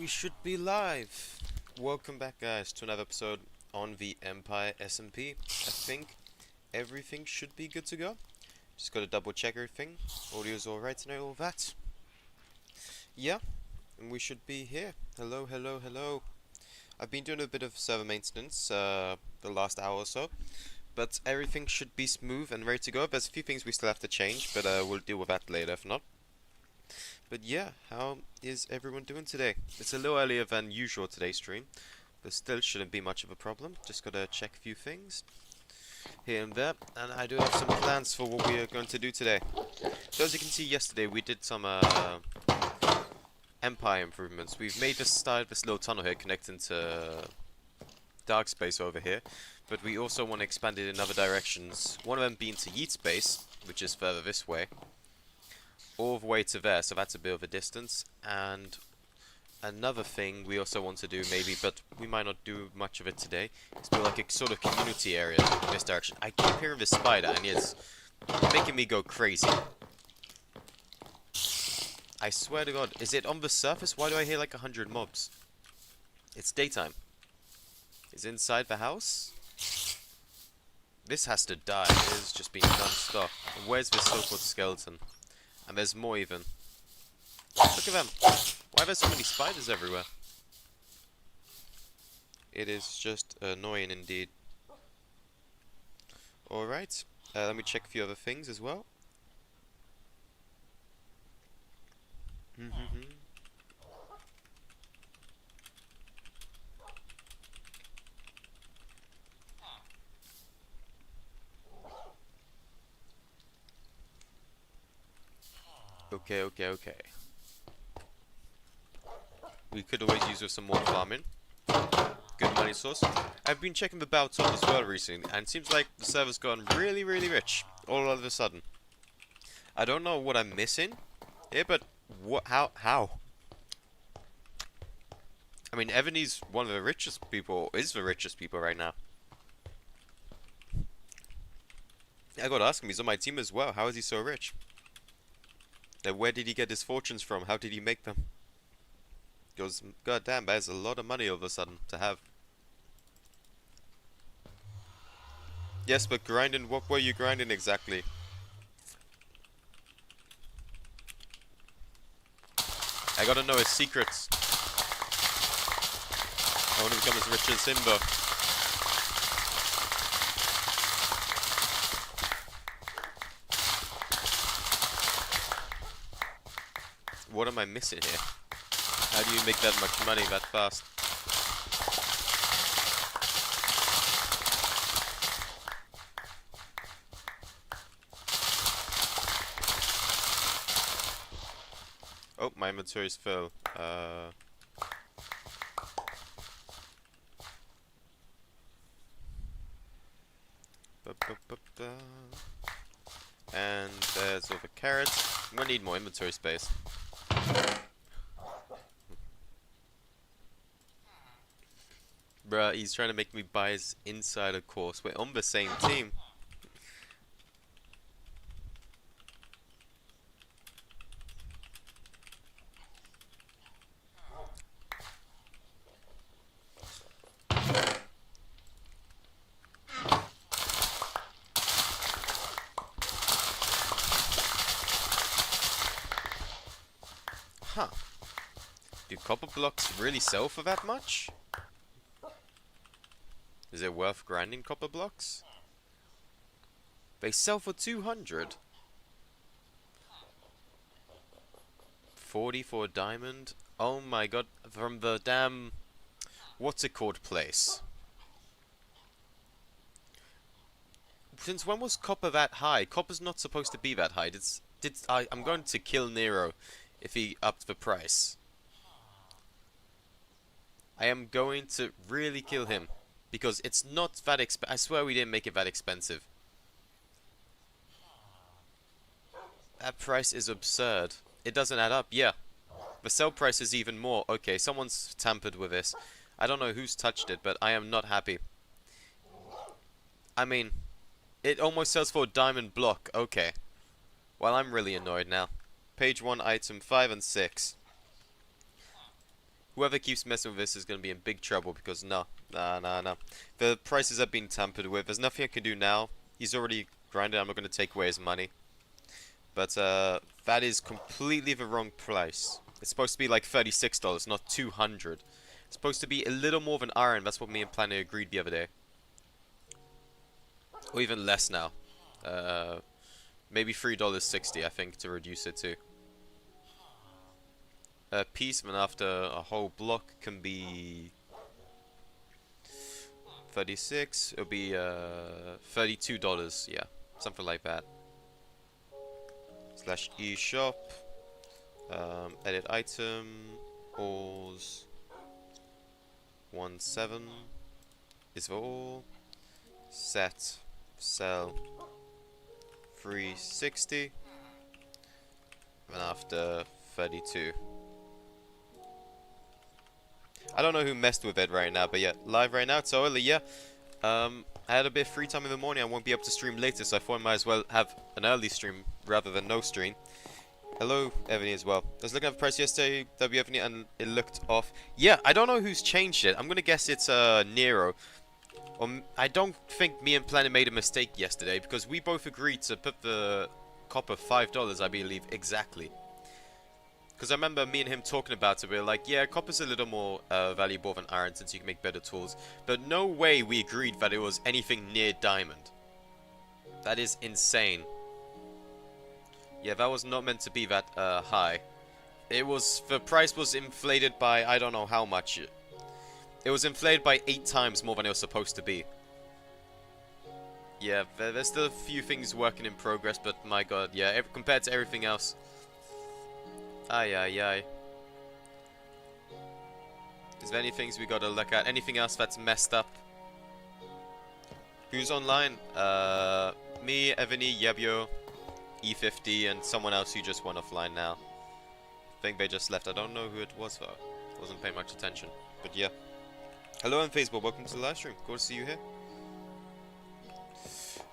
we should be live. Welcome back, guys, to another episode on the Empire SMP. I think everything should be good to go. Just gotta double check everything. Audio's alright and all that. Yeah, and we should be here. Hello, hello, hello. I've been doing a bit of server maintenance the last hour or so, but everything should be smooth and ready to go. There's a few things we still have to change, but we'll deal with that later if not. But yeah, how is everyone doing today? It's a little earlier than usual today's stream, but still shouldn't be much of a problem. Just gotta check a few things here and there, and I do have some plans for what we are going to do today. So as you can see, yesterday we did some Empire improvements. We've made this little tunnel here connecting to dark space over here, but we also want to expand it in other directions. One of them being to Yeet space, which is further this way, all the way to there, so that's a bit of a distance. And another thing we also want to do, maybe, but we might not do much of it today, is build like a sort of community area in this direction. I keep hearing this spider, and it's making me go crazy. I swear to God, is it on the surface? Why do I hear like 100 mobs? It's daytime. Is it inside the house? This has to die. It has just been non-stop. And where's this so-called skeleton? And there's more even. Look at them. Why are there so many spiders everywhere? It is just annoying indeed. Alright. Let me check a few other things as well. Okay. We could always use with some more farming. Good money source. I've been checking the battle top as well recently, and it seems like the server's gone really rich all of a sudden. I don't know what I'm missing here, but how? I mean, Ebony's one of the richest people, is the richest people right now. I gotta ask him, he's on my team as well. How is he so rich? Then where did he get his fortunes from? How did he make them? Because, goddamn, that's a lot of money all of a sudden to have. Yes, but grinding, what were you grinding exactly? I gotta know his secrets. I want to become as rich as Simba. What am I missing here? How do you make that much money that fast? Oh, my inventory's full. And there's all the carrots. I'm gonna need more inventory space. Bruh, he's trying to make me buy his insider course. We're on the same team. Huh. Do copper blocks really sell for that much? Is it worth grinding copper blocks? They sell for 200. 40 for a diamond. Oh my god, from the damn... what's it called place? Since when was copper that high? Copper's not supposed to be that high. I'm going to kill Nero if he upped the price. I am going to really kill him. Because it's not that expensive. I swear we didn't make it that expensive. That price is absurd. It doesn't add up. Yeah. The sell price is even more. Okay, someone's tampered with this. I don't know who's touched it, but I am not happy. I mean, it almost sells for a diamond block. Okay. Well, I'm really annoyed now. Page 1, item 5 and 6. whoever keeps messing with this is going to be in big trouble because no. The prices have been tampered with. There's nothing I can do now. He's already grinded. I'm not going to take away his money. But that is completely the wrong price. It's supposed to be like $36, not $200. It's supposed to be a little more than iron. That's what me and Planet agreed the other day. Or even less now. Maybe $3.60, I think, to reduce it to. A piece, and after a whole block can be 36. It'll be $32, yeah, something like that. Slash eShop. Edit item. Ores. 17 is for all. Set. Sell. 360. And after 32. I don't know who messed with it right now, but yeah, live right now, it's so early, yeah. I had a bit of free time in the morning, I won't be able to stream later, so I thought I might as well have an early stream rather than no stream. Hello, Evany as well. I was looking at the price yesterday, W Evany, and it looked off. Yeah, I don't know who's changed it. I'm gonna guess it's Nero. I don't think me and Planet made a mistake yesterday, because we both agreed to put the copper $5, I believe, exactly. Because I remember me and him talking about it, we were like, yeah, copper's a little more valuable than iron since you can make better tools. But no way we agreed that it was anything near diamond. That is insane. Yeah, that was not meant to be that high. It was, the price was inflated by, I don't know how much. It was inflated by 8 times more than it was supposed to be. Yeah, there's still a few things working in progress, but my god, yeah, compared to everything else. Aye. Is there any things we gotta look at? Anything else that's messed up? Who's online? Me, Evany, Yebio, E50, and someone else who just went offline now. I think they just left. I don't know who it was though. Wasn't paying much attention. But yeah. Hello on Facebook, welcome to the live stream. Good to see you here.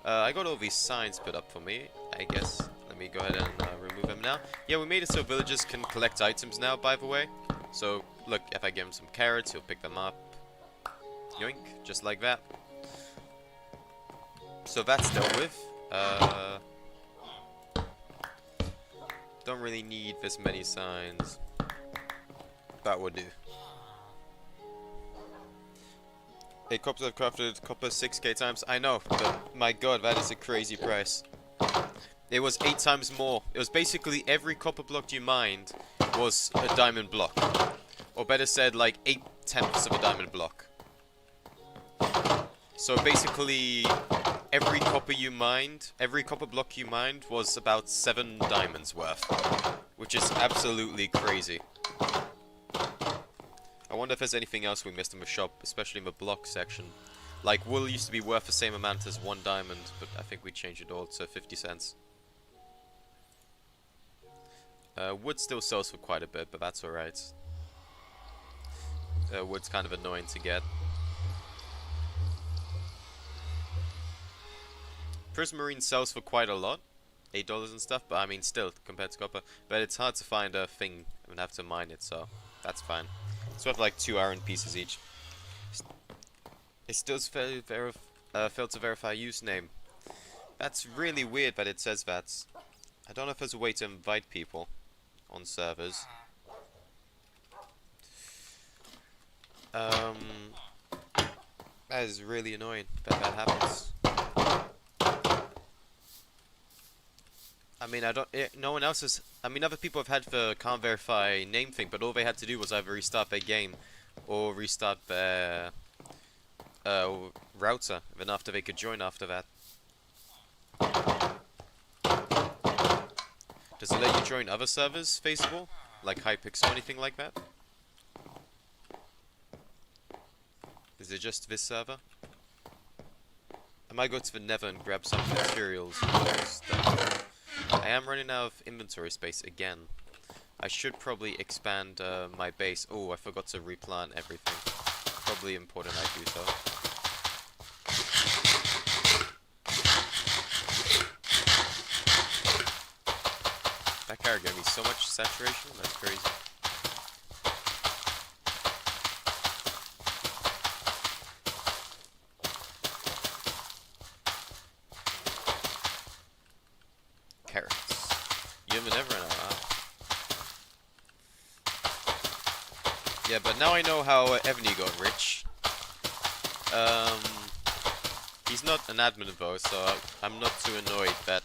I got all these signs put up for me, I guess. Let me go ahead and remove them now. Yeah, we made it so villagers can collect items now, by the way. So, look, if I give him some carrots, he'll pick them up. Yoink, just like that. So that's dealt with. Don't really need this many signs. That would do. 8 coppers I've crafted copper 6k times. I know, but my god, that is a crazy price. It was 8 times more. It was basically every copper block you mined was a diamond block. Or better said, like 8/10 of a diamond block. So basically, every copper block you mined was about 7 diamonds worth. Which is absolutely crazy. I wonder if there's anything else we missed in the shop, especially in the block section. Like, wool used to be worth the same amount as 1 diamond, but I think we changed it all to 50 cents. Wood still sells for quite a bit, but that's alright. Wood's kind of annoying to get. Prismarine sells for quite a lot, $8 and stuff, but I mean still, compared to copper. But it's hard to find a thing and have to mine it, so that's fine. It's worth like 2 iron pieces each. It still failed to verify username. That's really weird that it says that. I don't know if there's a way to invite people on servers. That is really annoying that that happens. I mean, no one else has. I mean, other people have had the can't verify name thing, but all they had to do was either restart their game or restart their router. Then after they could join after that. Does it let you join other servers, Faceable? Like Hypixel or anything like that? Is it just this server? I might go to the Nether and grab some materials and stuff. I am running out of inventory space again. I should probably expand my base. Oh, I forgot to replant everything. Probably important I do so. That carrot gave me so much saturation, that's crazy. Yeah, but now I know how Evany got rich. He's not an admin though, so I'm not too annoyed that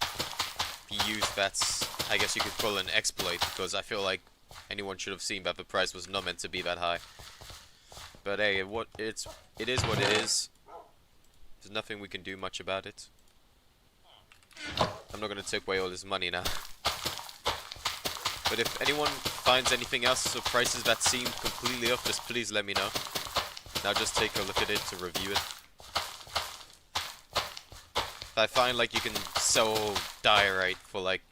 he used that, I guess you could call it an exploit, because I feel like anyone should have seen that the price was not meant to be that high. But hey, it is what it is. There's nothing we can do much about it. I'm not gonna take away all this money now. But if anyone finds anything else or prices that seem completely off, just please let me know. And I'll just take a look at it to review it. If I find like you can sell diorite for like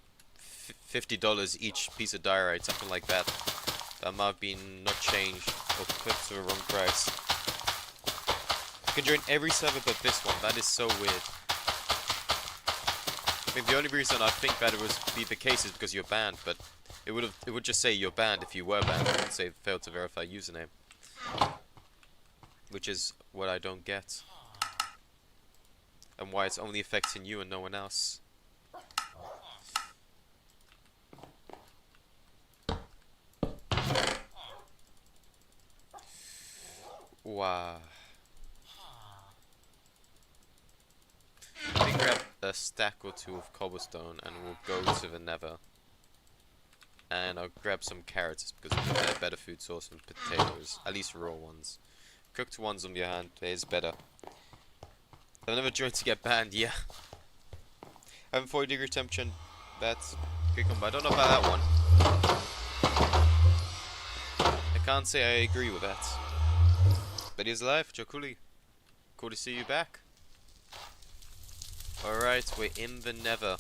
$50 each piece of diorite, something like that, that might have been not changed or put to the wrong price. You can join every server but this one. That is so weird. I mean, the only reason I think that it would be the case is because you're banned, but it would just say you're banned if you were banned. It would say failed to verify username, which is what I don't get, and why it's only affecting you and no one else. Wow. Let me grab a stack or two of cobblestone and we'll go to the Nether. And I'll grab some carrots because they're a better food source than potatoes, at least raw ones. Cooked ones on the other hand is better. I've never joined to get banned, yeah. Having 40-degree temperature, that's good combo. I don't know about that one. I can't say I agree with that. But he's alive, Jokuli. Cool to see you back. Alright, we're in the Nether.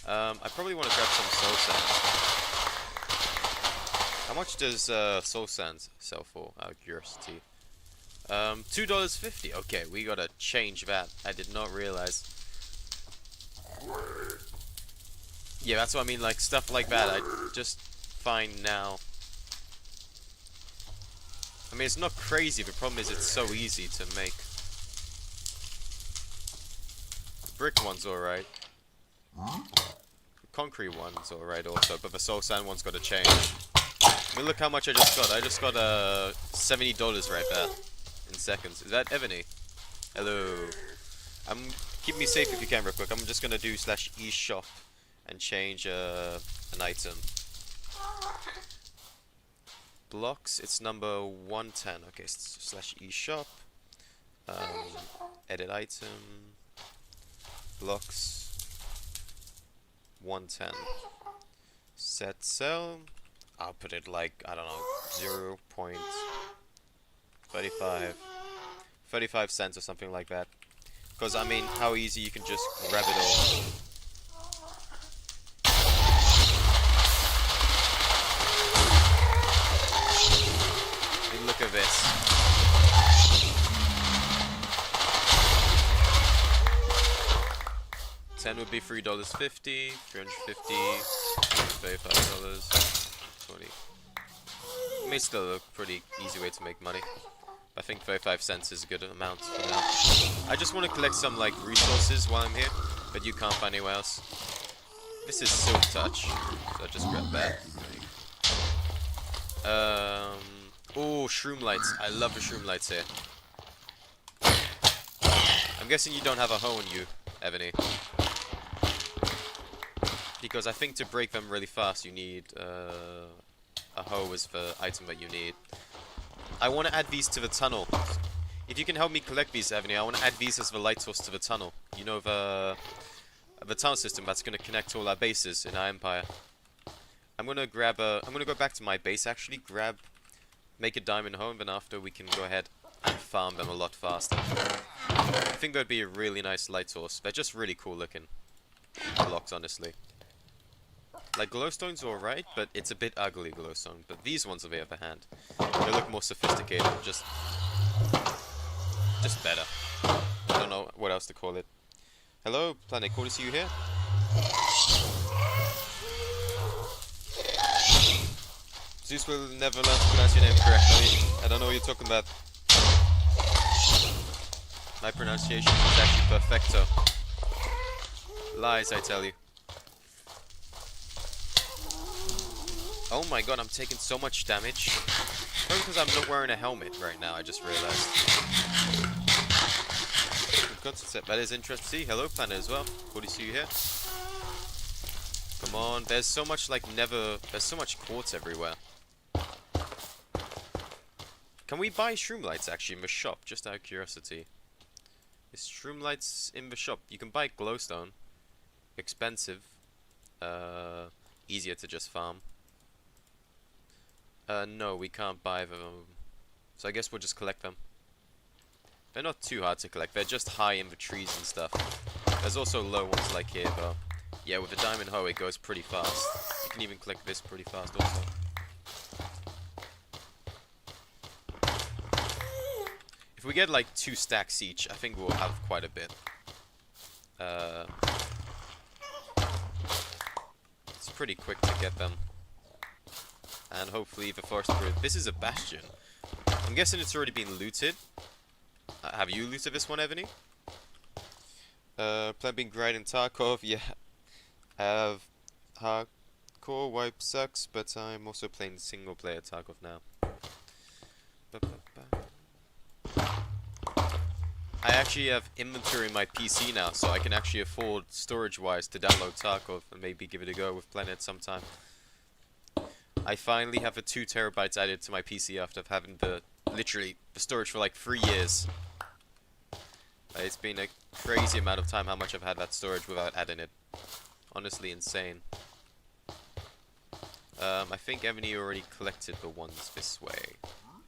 I probably want to grab some soul sand. How much does soul sand sell for, out of curiosity? $2.50. Okay, we gotta change that. I did not realize. Yeah, that's what I mean, like stuff like that I just find now. I mean, it's not crazy, the problem is it's so easy to make. The brick one's alright. The concrete one's alright also, but the soul sand one's gotta change. I mean, look how much I just got. I just got $70 right there in seconds. Is that Evany? Hello. Keep me safe if you can real quick. I'm just gonna do /eShop and change an item. Blocks, it's number 110. Okay, /eShop. Edit item. Blocks 110. Set sell. I'll put it like, I don't know, 0.35. 35 cents or something like that. Because I mean, how easy you can just grab it all. I mean, look at this. $10 would be $3.50, $350, $35, 20. It may still a pretty easy way to make money. I think 35 cents is a good amount for now. I just want to collect some like resources while I'm here, but you can't find anywhere else. This is Silk Touch, so I just grab that. Oh, shroom lights. I love the shroom lights here. I'm guessing you don't have a hoe on you, Evany. Because I think to break them really fast you need a hoe as the item that you need. I want to add these to the tunnel. If you can help me collect these, Evany, I want to add these as the light source to the tunnel. You know, the tunnel system that's going to connect to all our bases in our empire. I'm going to go back to my base actually, make a diamond hoe, and then after we can go ahead and farm them a lot faster. I think that would be a really nice light source. They're just really cool looking blocks, honestly. Like, glowstone's alright, but it's a bit ugly glowstone. But these ones, on the other hand, they look more sophisticated, just better. I don't know what else to call it. Hello, Planet, cool to see you here. Zeus will never learn to pronounce your name correctly. I don't know what you're talking about. My pronunciation is actually perfecto. Lies, I tell you. Oh my god, I'm taking so much damage. Probably because I'm not wearing a helmet right now, I just realized. We've got to set. That is interesting. Hello, planet as well. Good to see you here. Come on, there's so much like there's so much quartz everywhere. Can we buy shroom lights actually in the shop, just out of curiosity? Is shroom lights in the shop? You can buy glowstone. Expensive. Easier to just farm. No, we can't buy them. So I guess we'll just collect them. They're not too hard to collect, they're just high in the trees and stuff. There's also low ones like here, but yeah, with the diamond hoe it goes pretty fast. You can even collect this pretty fast also. If we get like 2 stacks each, I think we'll have quite a bit. It's pretty quick to get them. And hopefully the forest grid. This is a bastion. I'm guessing it's already been looted. Have you looted this one, Ebony? Plan being great in Tarkov, yeah. I have hardcore wipe sucks, but I'm also playing single player Tarkov now. I actually have inventory in my PC now, so I can actually afford storage-wise to download Tarkov and maybe give it a go with Planet sometime. I finally have a 2 terabytes added to my PC after having literally the storage for like 3 years. It's been a crazy amount of time how much I've had that storage without adding it. Honestly insane. I think Ebony already collected the ones this way.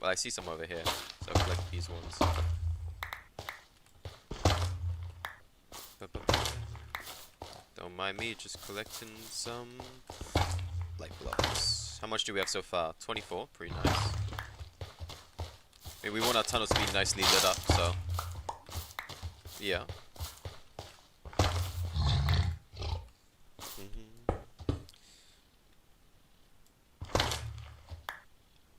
Well, I see some over here, so I'll collect these ones. Don't mind me, just collecting some light blocks. How much do we have so far? 24, pretty nice. I mean, we want our tunnels to be nicely lit up, so yeah.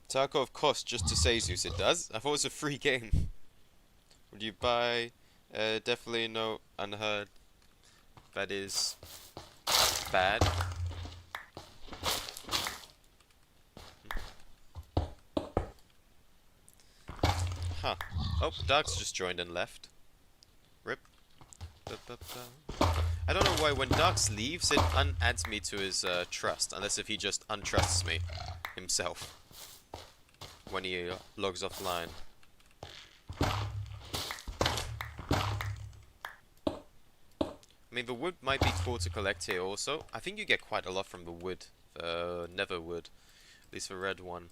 Tarkov costs just to say Zeus, it does? I thought it was a free game. Would you buy? Definitely no unheard. That is bad. Huh. Oh, Dark's just joined and left. Rip. I don't know why when Darks leaves, it unadds me to his trust, unless if he just untrusts me himself when he logs offline. I mean, the wood might be cool to collect here also. I think you get quite a lot from the wood, nether wood, at least the red one.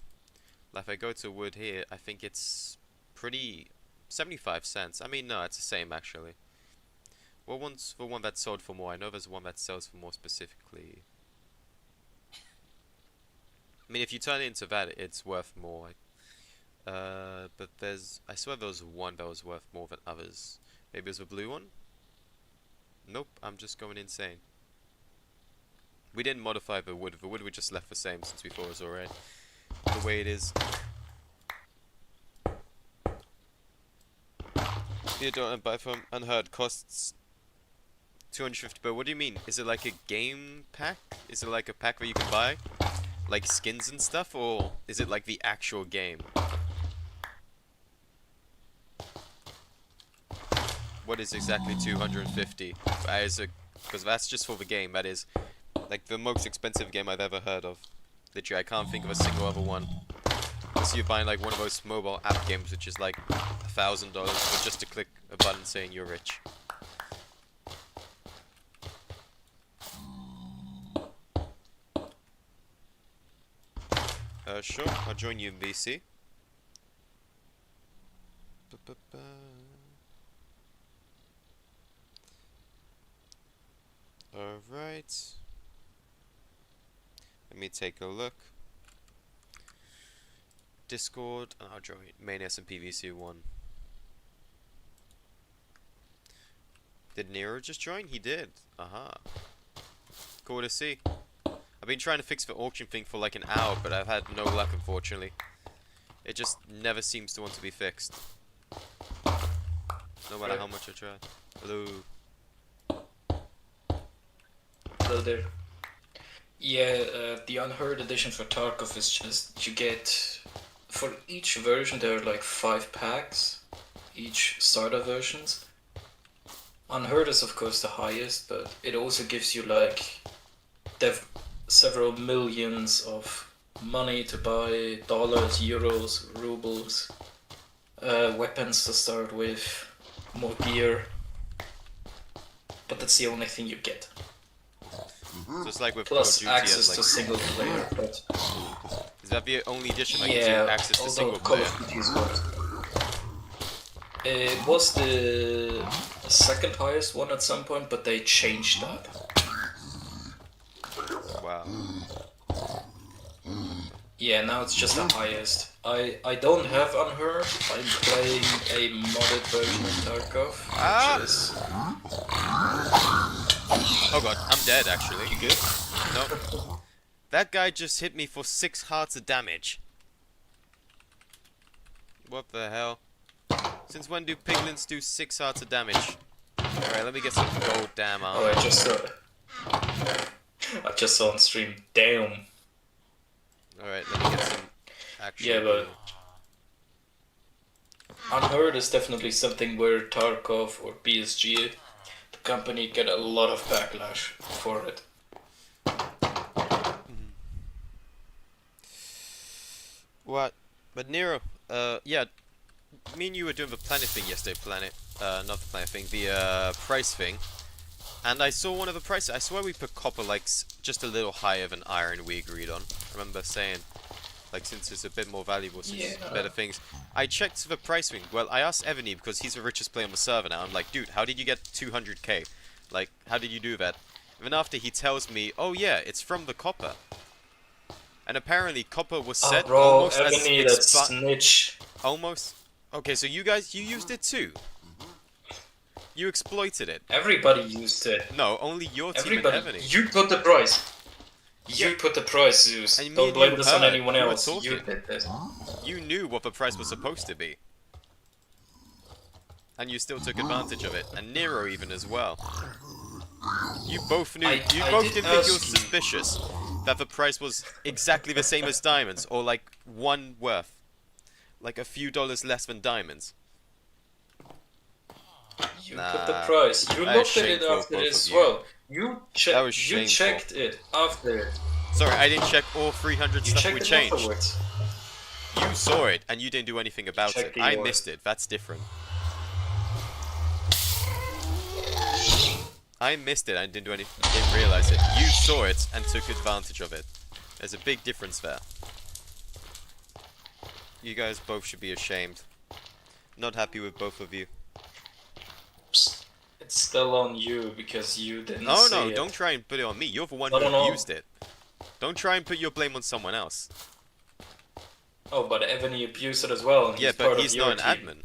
Like if I go to wood here, I think it's pretty 75 cents. I mean, no, it's the same actually. What one's the one that sold for more? I know there's one that sells for more specifically. I mean, if you turn it into that, it's worth more. But I swear there was one that was worth more than others. Maybe it was a blue one? Nope, I'm just going insane. We didn't modify the wood. The wood we just left the same since before it was alright. The way it is. You don't buy from Unheard costs 250, but what do you mean? Is it like a game pack? Is it like a pack where you can buy like skins and stuff, or is it like the actual game? What is exactly 250? Because that's just for the game. That is like the most expensive game I've ever heard of. Literally, I can't think of a single other one. Unless you're buying like one of those mobile app games, which is like $1,000 just to click a button saying you're rich. Sure, I'll join you in VC. Alright. Let me take a look. Discord, and I'll join main SMP VC1. Did Nero just join? He did. Aha. Cool to see. I've been trying to fix the auction thing for like an hour, but I've had no luck, unfortunately. It just never seems to want to be fixed. No matter how much I try. Hello. Hello there. Yeah, the Unheard edition for Tarkov is just, you get for each version there are like 5 packs, each starter versions. Unheard is of course the highest, but it also gives you like several millions of money to buy dollars, euros, rubles, weapons to start with, more gear. But that's the only thing you get. Just like with Plus Call of Duty, access like, to single player. But is that the only edition that gives you yeah, access to although single Call player? of Duty is good. It was the second highest one at some point, but they changed that. Wow. Yeah, now it's just the highest. I don't have Unheard. I'm playing a modded version of Tarkov, which is... Oh god, I'm dead actually. You good? Nope. That guy just hit me for 6 hearts of damage. What the hell? Since when do piglins do 6 hearts of damage? Alright, let me get some gold damn armor. Oh, I just saw on stream. Damn. Alright, let me get some actual... Yeah, but Unheard is definitely something where Tarkov or BSG, the company, get a lot of backlash for it. What? But Nero, yeah, me and you were doing the planet thing yesterday, not the planet thing, the price thing. And I saw one of the prices. I swear we put copper like just a little higher than iron we agreed on. I remember saying, like, since it's a bit more valuable, since it's better things. I checked the price thing. Well, I asked Evany because he's the richest player on the server now. I'm like, dude, how did you get 200k? Like, how did you do that? And then after he tells me, oh yeah, it's from the copper. And apparently copper was set bro, almost Ebony, as that snitch. almost. Okay, so you guys, you used it too. You exploited it. Everybody used it. No, only your team and Everybody. Evany. You put the price. You put the price, Zeus. And me Don't and blame you this on heard. anyone You were else. You talking. did this. You knew what the price was supposed to be. And you still took advantage of it. And Nero even as well. You both knew. You both didn't think it was suspicious that the price was exactly the same as diamonds, or like one worth. Like a few dollars less than diamonds. You put the price. You looked at it after as well. You checked it after it. Sorry, I didn't check all 300 stuff we changed. Afterwards. You saw it, and you didn't do anything about it. I missed it. That's different. I missed it. I didn't do anything. Didn't realize it. You saw it and took advantage of it. There's a big difference there. You guys both should be ashamed. Not happy with both of you. It's still on you because you didn't No, see it. don't try and put it on me. You're the one who used it. Don't try and put your blame on someone else. Oh, but Ebony abused it as well. And yeah, but he's not an admin.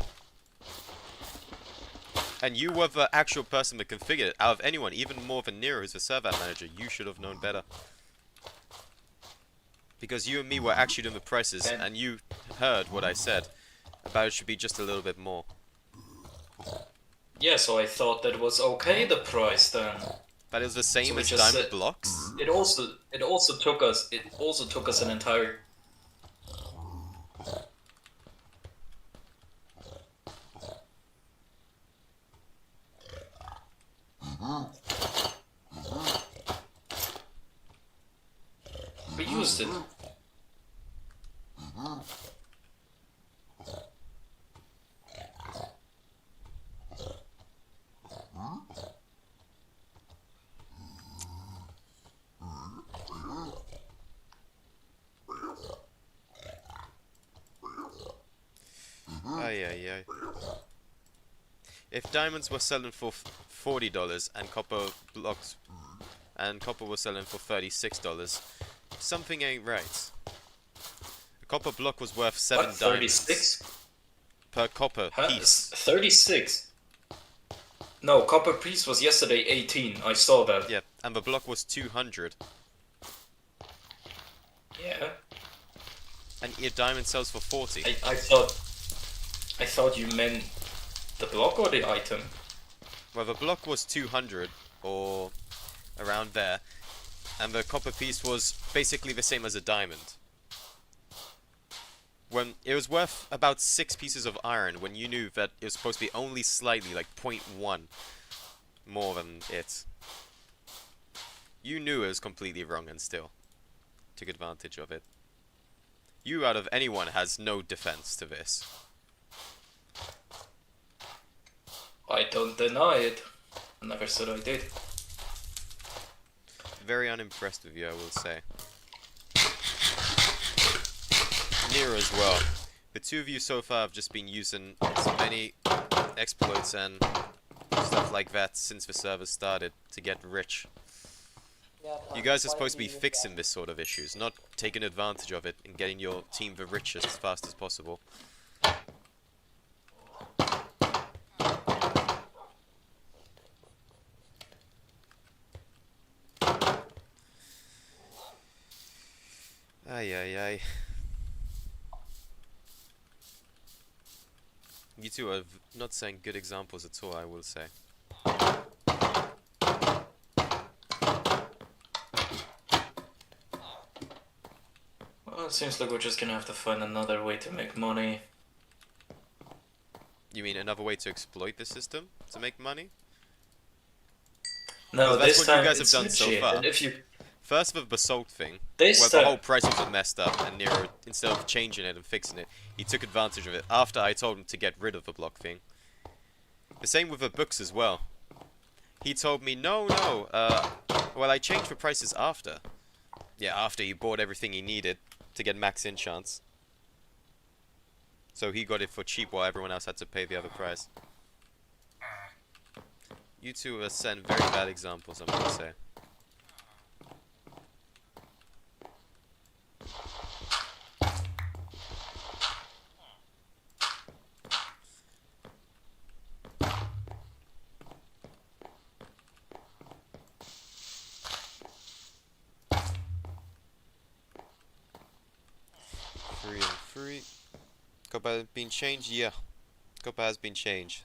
And you were the actual person that configured it. Out of anyone, even more than Nero, who's the server manager, you should have known better. Because you and me were actually doing the prices, and you heard what I said about it should be just a little bit more. Yeah, so I thought that was okay, the price then. But it was the same as diamond blocks? It also took us an entire... We used it. Ay. If diamonds were selling for $40 and copper blocks and copper was selling for $36, something ain't right. A copper block was worth 7 diamonds. 36? Per copper piece. 36? No, copper piece was yesterday 18. I saw that. Yeah, and the block was 200. Yeah. And your diamond sells for 40. I thought you meant the block or the item? Well, the block was 200 or around there, and the copper piece was basically the same as a diamond. When it was worth about 6 pieces of iron, when you knew that it was supposed to be only slightly, like 0.1 more than it. You knew it was completely wrong and still took advantage of it. You, out of anyone, has no defense to this. I don't deny it. I never said I did. Very unimpressed with you, I will say. Nero as well. The two of you so far have just been using as many exploits and stuff like that since the server started to get rich. You guys are supposed to be fixing this sort of issues, not taking advantage of it and getting your team the richest as fast as possible. Ay, ay, ay. You two are not saying good examples at all, I will say. Well, it seems like we're just gonna have to find another way to make money. You mean another way to exploit the system to make money? No, That's this what time you guys have it's done so legit. far. And if you First the basalt thing, this where time, the whole price was messed up, and Nero, instead of changing it and fixing it, he took advantage of it after I told him to get rid of the block thing. The same with the books as well. He told me, no, well, I changed the prices after. Yeah, after he bought everything he needed to get max enchants. So he got it for cheap while everyone else had to pay the other price. You two are setting very bad examples, I'm gonna say. Free and free. Copper has been changed? Yeah. Copper has been changed.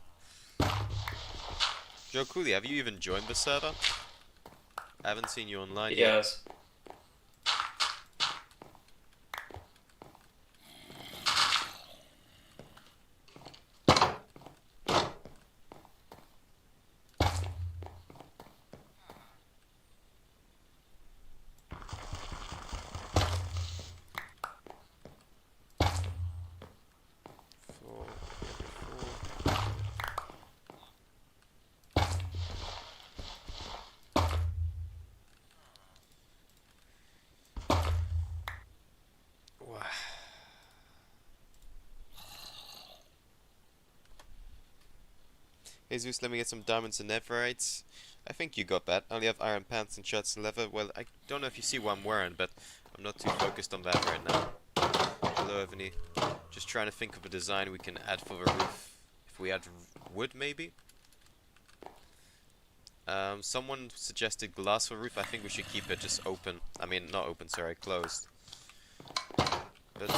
Joe Cooley, have you even joined the server? I haven't seen you online yet. yes. Four. Wow. Jesus, let me get some diamonds and Netherites. I think you got that. I only have iron pants and shirts and leather. Well, I don't know if you see what I'm wearing, but I'm not too focused on that right now. Hello, Evany. Just trying to think of a design we can add for the roof. If we add wood, maybe? Someone suggested glass for roof. I think we should keep it just open. I mean, not open, sorry, closed. But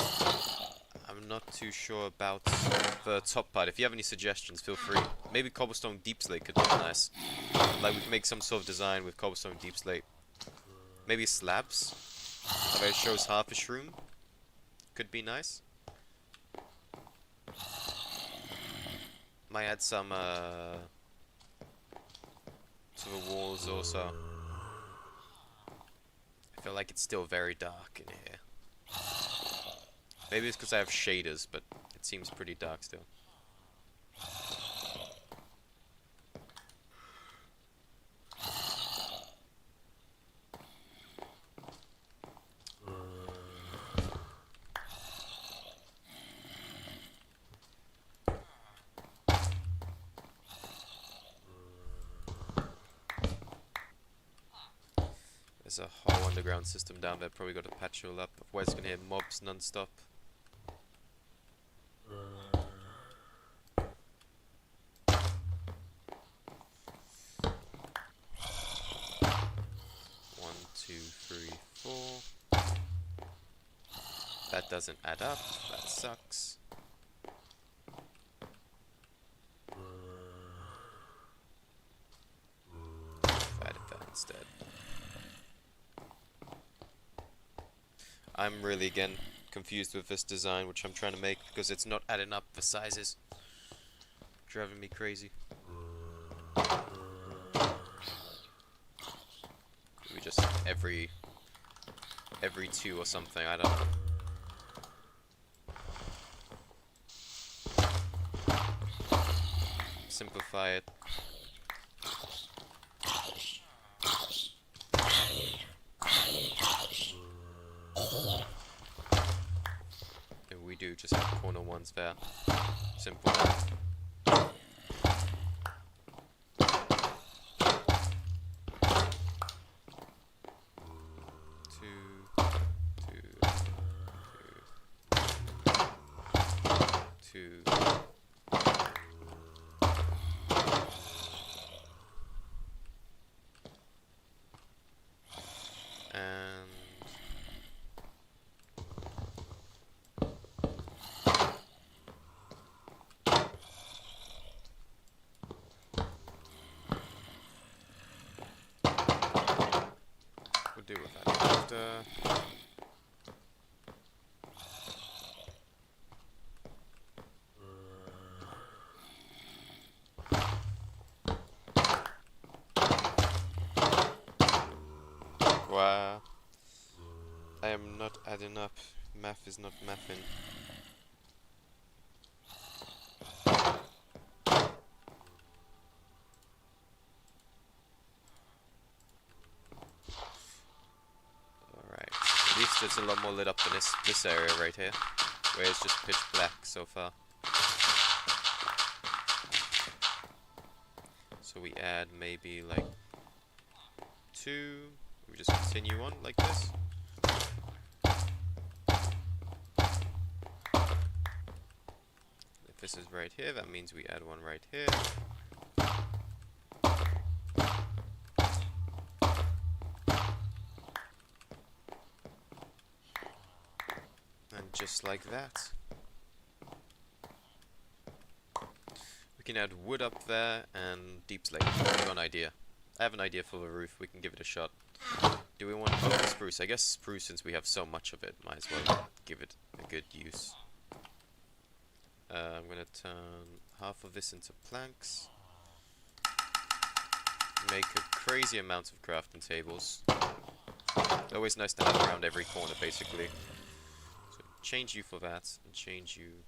I'm not too sure about the top part. If you have any suggestions, feel free. Maybe cobblestone deep slate could look nice. Like we can make some sort of design with cobblestone deep slate. Maybe slabs. Like it shows half a shroom. Could be nice. Might add some to the walls also. I feel like it's still very dark in here. Maybe it's because I have shaders, but it seems pretty dark still. There's a whole underground system down there, probably got to patch it all up. Otherwise it's gonna hit mobs non-stop. One, two, three, four. That doesn't add up, that sucks. I did that instead. I'm really, again, confused with this design which I'm trying to make because it's not adding up the sizes. Driving me crazy. We just every 2 or something, I don't know. Simplify it. And we do just have corner ones there. Simple. Two. And we'll deal with that after. Wow. I am not adding up. Math is not mathing. Alright. At least it's a lot more lit up than this area right here, where it's just pitch black so far. So we add maybe like 2. We just continue on like this. If this is right here, that means we add one right here. And just like that. We can add wood up there and deep slate. I've got an idea. I have an idea for the roof. We can give it a shot. Do we want spruce? I guess spruce, since we have so much of it, might as well give it a good use. I'm gonna turn half of this into planks. Make a crazy amount of crafting tables. Always nice to have around every corner, basically. So change you for that, and change you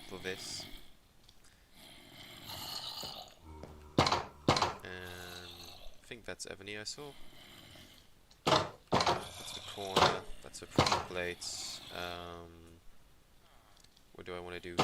for this. I think that's ebony I saw. That's a corner, that's a pressure plate. What do I want to do?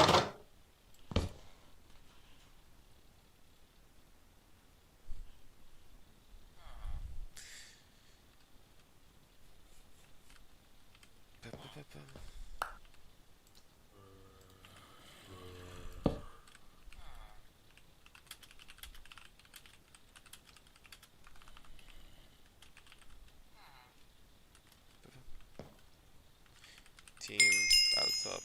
Team, battle top.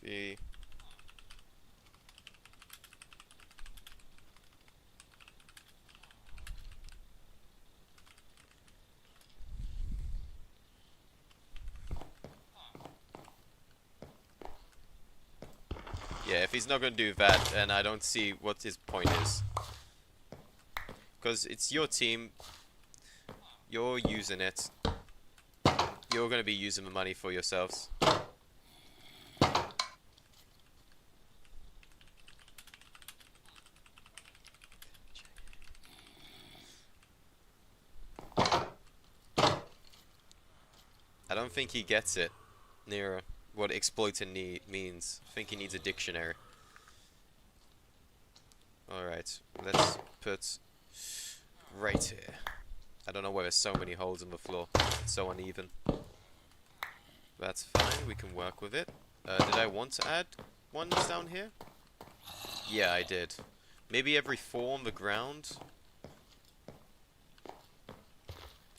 The yeah, if he's not gonna do that, then I don't see what his point is. Because it's your team, you're using it, you're gonna be using the money for yourselves. I don't think he gets it, Nero, what exploiting means. I think he needs a dictionary. Alright, let's put right here. I don't know why there's so many holes in the floor. It's so uneven. That's fine, we can work with it. Did I want to add ones down here? Yeah, I did. Maybe every 4 on the ground?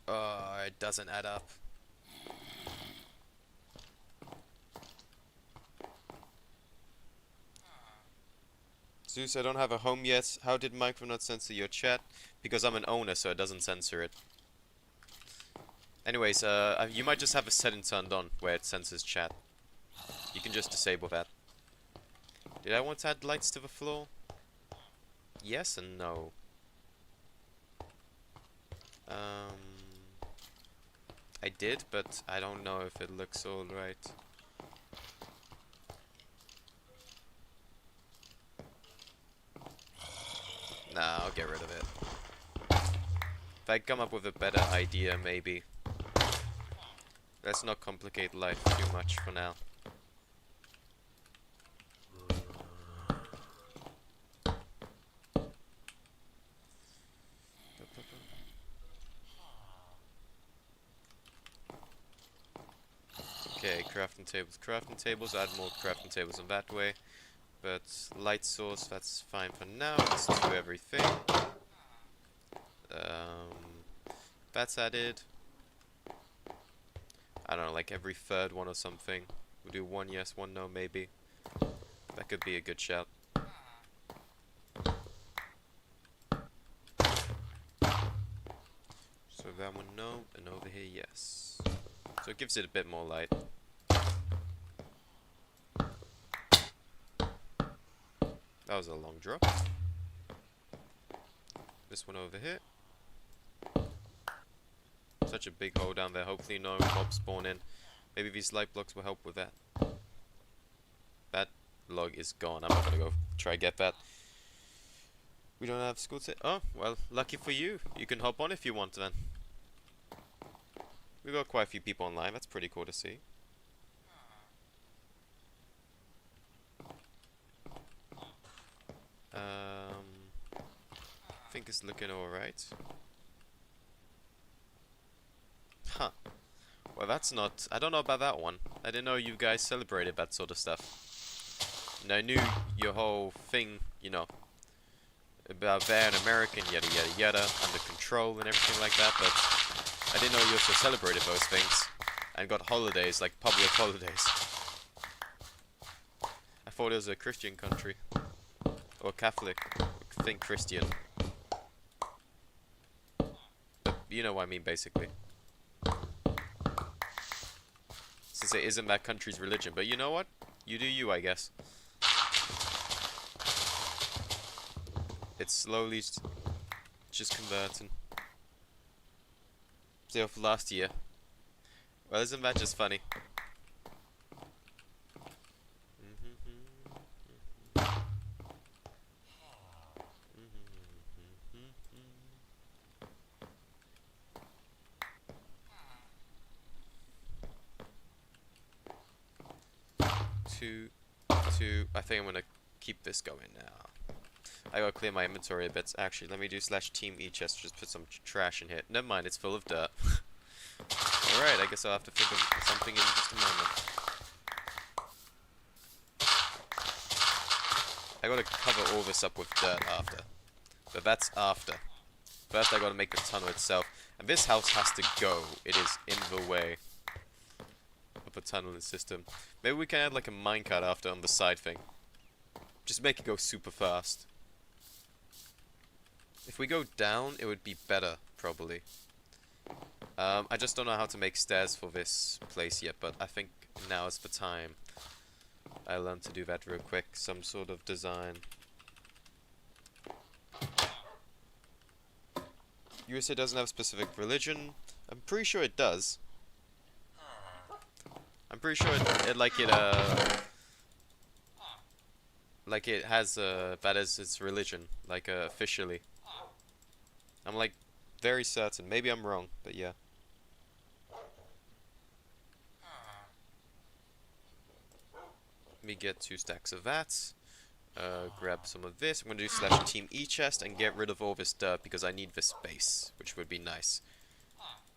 It doesn't add up. Zeus, I don't have a home yet. How did Micro not censor your chat? Because I'm an owner, so it doesn't censor it. Anyways, you might just have a setting turned on where it censors chat. You can just disable that. Did I want to add lights to the floor? Yes and no. I did, but I don't know if it looks alright. Nah, I'll get rid of it. If I come up with a better idea, maybe. Let's not complicate life too much for now. Okay, crafting tables. Crafting tables, add more crafting tables in that way. But light source, that's fine for now. Let's do everything. That's added. I don't know, like every 3rd one or something. We'll do 1 yes, 1 no, maybe. That could be a good shout. So that one no, and over here yes. So it gives it a bit more light. That was a long drop. This one over here. Such a big hole down there. Hopefully no mobs spawn in. Maybe these light blocks will help with that. That log is gone. I'm not gonna go try get that. We don't have school today. Oh, well, lucky for you. You can hop on if you want then. We got quite a few people online. That's pretty cool to see. I think it's looking alright. Huh. Well, that's not... I don't know about that one. I didn't know you guys celebrated that sort of stuff. And I knew your whole thing, you know, about there and American, yada yada yada, under control and everything like that, but I didn't know you also celebrated those things. And got holidays, like public holidays. I thought it was a Christian country. Or Catholic. I think Christian. But you know what I mean, basically. Since it isn't that country's religion. But you know what? You do you, I guess. It's slowly just converting. Say off last year. Well, isn't that just funny? Two. I think I'm gonna keep this going now. I gotta clear my inventory a bit. Actually, let me do /team e-chest. Just put some trash in here. Never mind, it's full of dirt. Alright, I guess I'll have to think of something in just a moment. I gotta cover all this up with dirt after. But that's after. First I gotta make the tunnel itself. And this house has to go. It is in the way of a tunneling system. Maybe we can add like a minecart after on the side thing. Just make it go super fast. If we go down, it would be better, probably. I just don't know how to make stairs for this place yet, but I think now is the time. I learned to do that real quick. Some sort of design. USA doesn't have a specific religion. I'm pretty sure it does. I'm pretty sure like it has that as its religion, like officially. I'm like very certain. Maybe I'm wrong, but yeah. Let me get 2 stacks of that. Grab some of this. I'm gonna do /team e-chest and get rid of all this dirt because I need this space, which would be nice.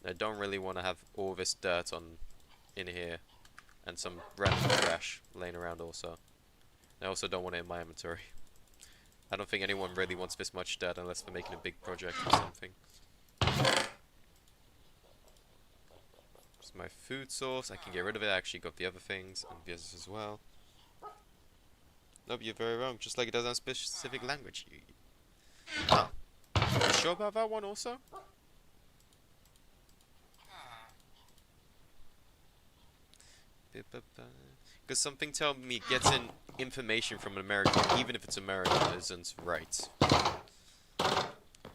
I don't really want to have all this dirt in here. And some random trash laying around also. I also don't want it in my inventory. I don't think anyone really wants this much dirt unless they're making a big project or something. It's my food source. I can get rid of it. I actually got the other things and this as well. Nope, you're very wrong. Just like it doesn't have specific language. Oh. You sure about that one also? Because something tells me getting information from an American, even if it's American, isn't right.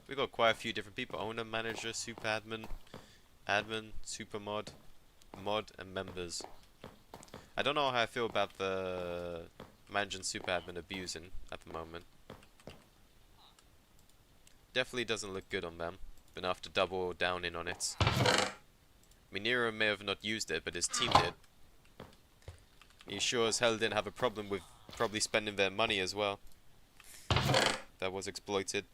We got quite a few different people: owner, manager, super admin, super mod, and members. I don't know how I feel about the manager and super admin abusing at the moment. Definitely doesn't look good on them. Been have to double down in on it. I mean, Nero may have not used it, but his team did. He sure as hell didn't have a problem with probably spending their money as well. That was exploited.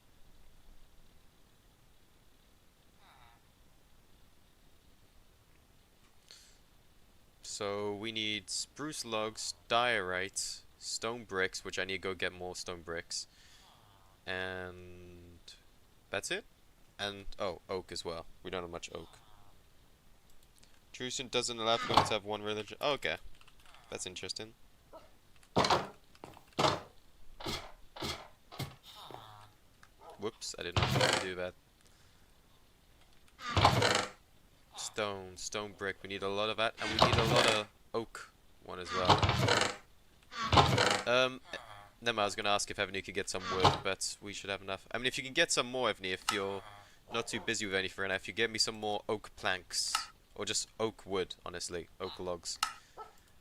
So we need spruce logs, diorite, stone bricks, which I need to go get more stone bricks. And that's it? And, oh, oak as well. We don't have much oak. Jerusalem doesn't allow people to have one religion. Oh, okay. That's interesting. Whoops, I did not mean to do that. Stone brick. We need a lot of that, and we need a lot of oak one as well. Never mind, I was gonna ask if Evany could get some wood, but we should have enough. I mean, if you can get some more, Evany, if you're not too busy with anything, and if you get me some more oak planks, or just oak wood, honestly, oak logs.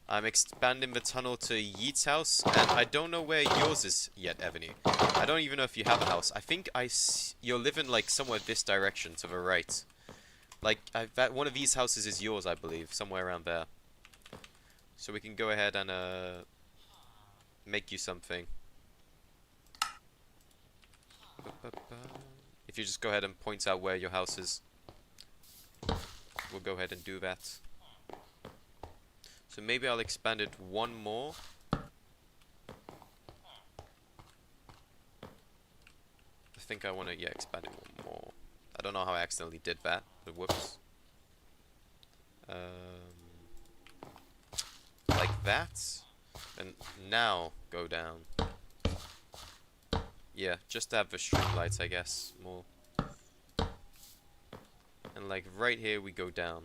I'm expanding the tunnel to Yeet's house, and I don't know where yours is yet, Evany. I don't even know if you have a house. I think you're living like somewhere this direction to the right. Like, one of these houses is yours, I believe, somewhere around there. So we can go ahead and make you something. If you just go ahead and point out where your house is, we'll go ahead and do that. So maybe I'll expand it one more. I think I want to, yeah, expand it one more. I don't know how I accidentally did that, but whoops. Like that. And now go down. Yeah, just to have the streetlights, I guess, more. And like right here we go down.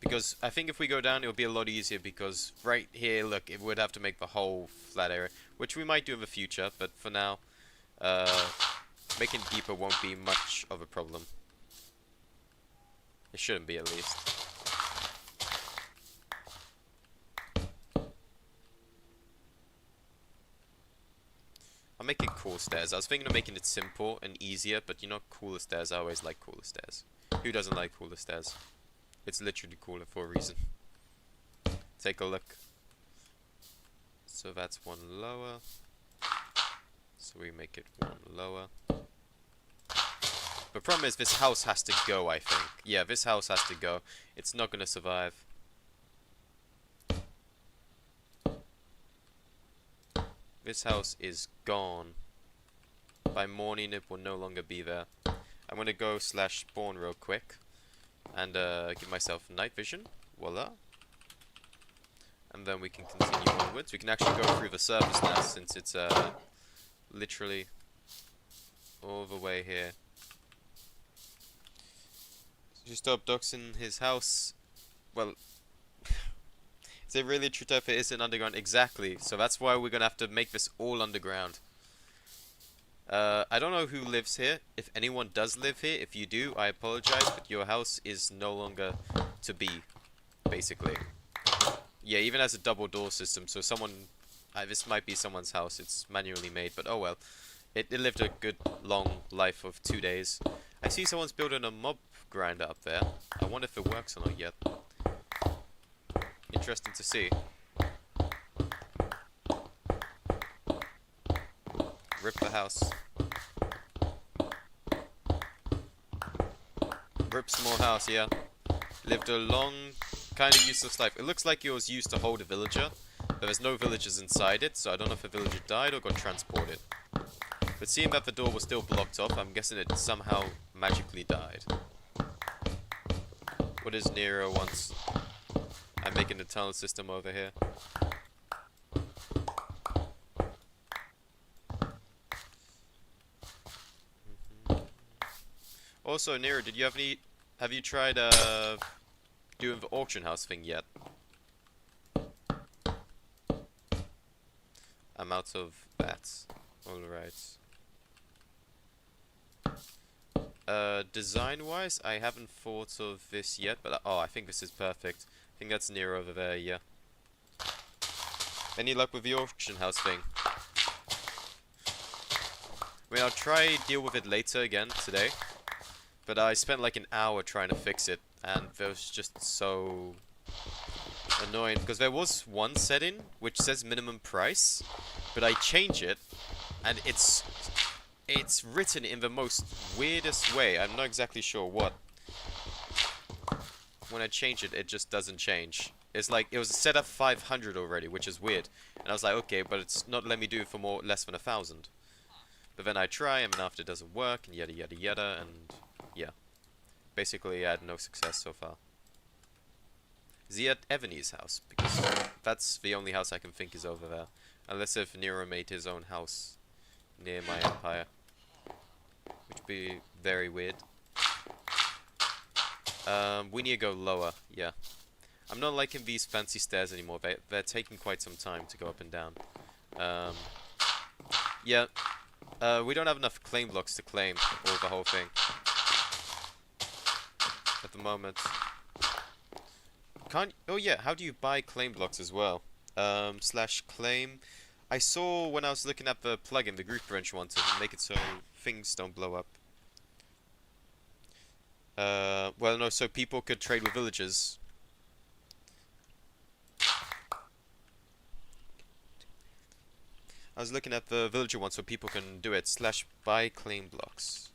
Because I think if we go down, it'll be a lot easier, because right here, look, it would have to make the whole flat area, which we might do in the future, but for now, making deeper won't be much of a problem. It shouldn't be, at least. I'll make it cool stairs. I was thinking of making it simple and easier, but you know, cooler stairs, I always like cooler stairs. Who doesn't like cooler stairs? It's literally cooler for a reason. Take a look. So that's one lower. So we make it one lower. The problem is this house has to go, I think. Yeah, this house has to go. It's not gonna survive. This house is gone. By morning it will no longer be there. I'm gonna go /spawn real quick. And give myself night vision. Voila. And then we can continue onwards. We can actually go through the surface now, since it's literally all the way here. Just stop doxing his house. Well, is it really true if it isn't underground? Exactly. So that's why we're gonna have to make this all underground. I don't know who lives here. If anyone does live here, if you do, I apologize, but your house is no longer to be, basically. Yeah, even as a double door system, so someone, this might be someone's house, it's manually made, but oh well. It lived a good, long life of 2 days. I see someone's building a mob grinder up there. I wonder if it works or not yet. Interesting to see. Rip the house. Rip small house, yeah. Lived a long, kind of useless life. It looks like it was used to hold a villager, but there's no villagers inside it, so I don't know if a villager died or got transported. But seeing that the door was still blocked off, I'm guessing it somehow magically died. What is Nero wants? I'm making the tunnel system over here. Also, Nero, did you have any... Have you tried, doing the auction house thing yet? I'm out of that. Alright. Design-wise, I haven't thought of this yet, but oh, I think this is perfect. I think that's Nero over there, yeah. Any luck with the auction house thing? I mean, I'll try deal with it later again today. But I spent like an hour trying to fix it, and it was just so annoying. Because there was one setting which says minimum price, but I change it, and it's written in the most weirdest way. I'm not exactly sure what. When I change it, it just doesn't change. It's like, it was set up 500 already, which is weird. And I was like, okay, but it's not letting me do it for less than 1,000. But then I try, and after it doesn't work, and yada yada yada, and yeah. Basically, I had no success so far. Is he at Ebony's house? Because that's the only house I can think is over there. Unless if Nero made his own house near my empire. Which would be very weird. We need to go lower, yeah. I'm not liking these fancy stairs anymore. They're taking quite some time to go up and down. Yeah. We don't have enough claim blocks to claim or the whole thing. At the moment. Oh yeah, how do you buy claim blocks as well? Slash claim. I saw when I was looking at the plugin, the group wrench one, to make it so things don't blow up. Well no, so people could trade with villagers. I was looking at the villager one so people can do it. Slash buy claim blocks.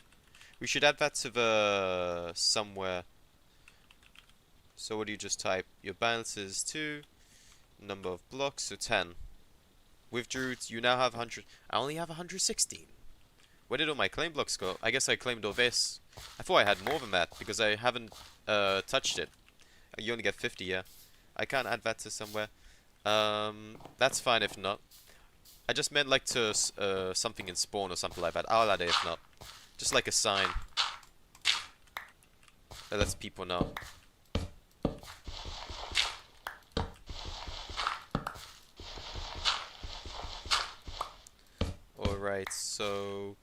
We should add that to the somewhere. So what do you just type? Your balance is 2. Number of blocks, so 10. Withdrew, you now have 100. I only have 116. Where did all my claim blocks go? I guess I claimed all this. I thought I had more than that, because I haven't touched it. You only get 50, yeah. I can't add that to somewhere. That's fine if not. I just meant like to something in spawn or something like that. I'll add it if not. Just like a sign. That lets people know. Alright, so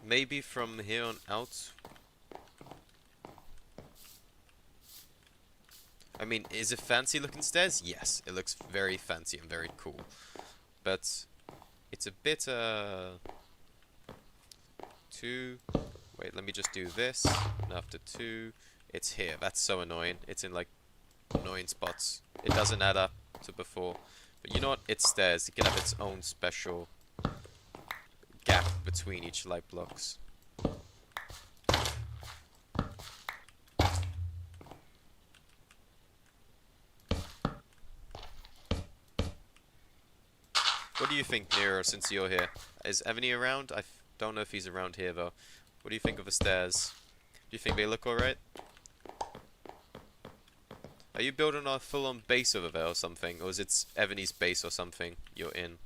maybe from here on out. I mean, is it fancy looking stairs? Yes, it looks very fancy and very cool. But it's a bit 2. Wait, let me just do this. And after 2, it's here. That's so annoying. It's in like annoying spots. It doesn't add up to before. But you know what? It's stairs. It can have its own special gap between each light blocks. What do you think, Nero, since you're here? Is Ebony around? I don't know if he's around here, though. What do you think of the stairs? Do you think they look alright? Are you building a full-on base over there or something? Or is it Ebony's base or something you're in?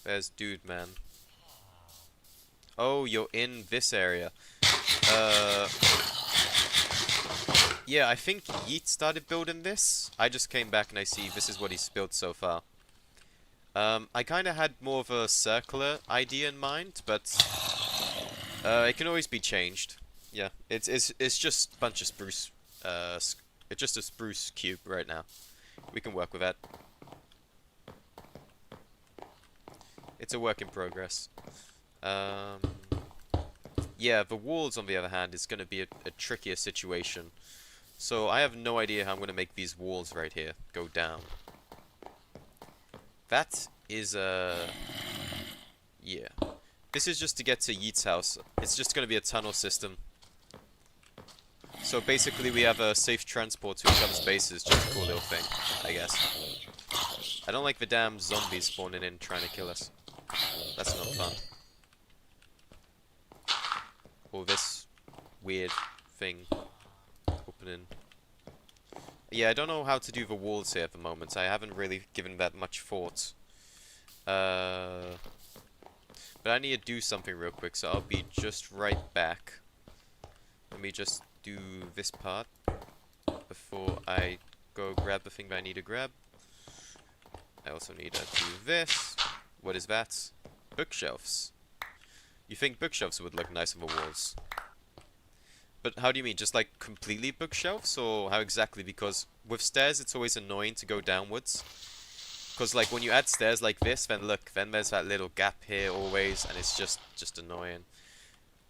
There's Dude Man. Oh, you're in this area. Yeah, I think Yeet started building this. I just came back and I see this is what he's built so far. I kind of had more of a circular idea in mind, but it can always be changed. Yeah, it's just a bunch of spruce. It's just a spruce cube right now. We can work with that. It's a work in progress. Yeah, the walls, on the other hand, is going to be a trickier situation. So I have no idea how I'm going to make these walls right here go down. That is yeah. This is just to get to Yeet's house. It's just going to be a tunnel system. So basically we have a safe transport to each other's bases, just a cool little thing, I guess. I don't like the damn zombies spawning in trying to kill us. That's not fun. Or this weird thing opening. Yeah, I don't know how to do the walls here at the moment. I haven't really given that much thought. But I need to do something real quick, so I'll be just right back. Let me just do this part before I go grab the thing that I need to grab. I also need to do this. What is that? Bookshelves. You think bookshelves would look nice on the walls? But how do you mean? Just like completely bookshelves? Or how exactly? Because with stairs it's always annoying to go downwards. Because like when you add stairs like this, then look, then there's that little gap here always, and it's just annoying.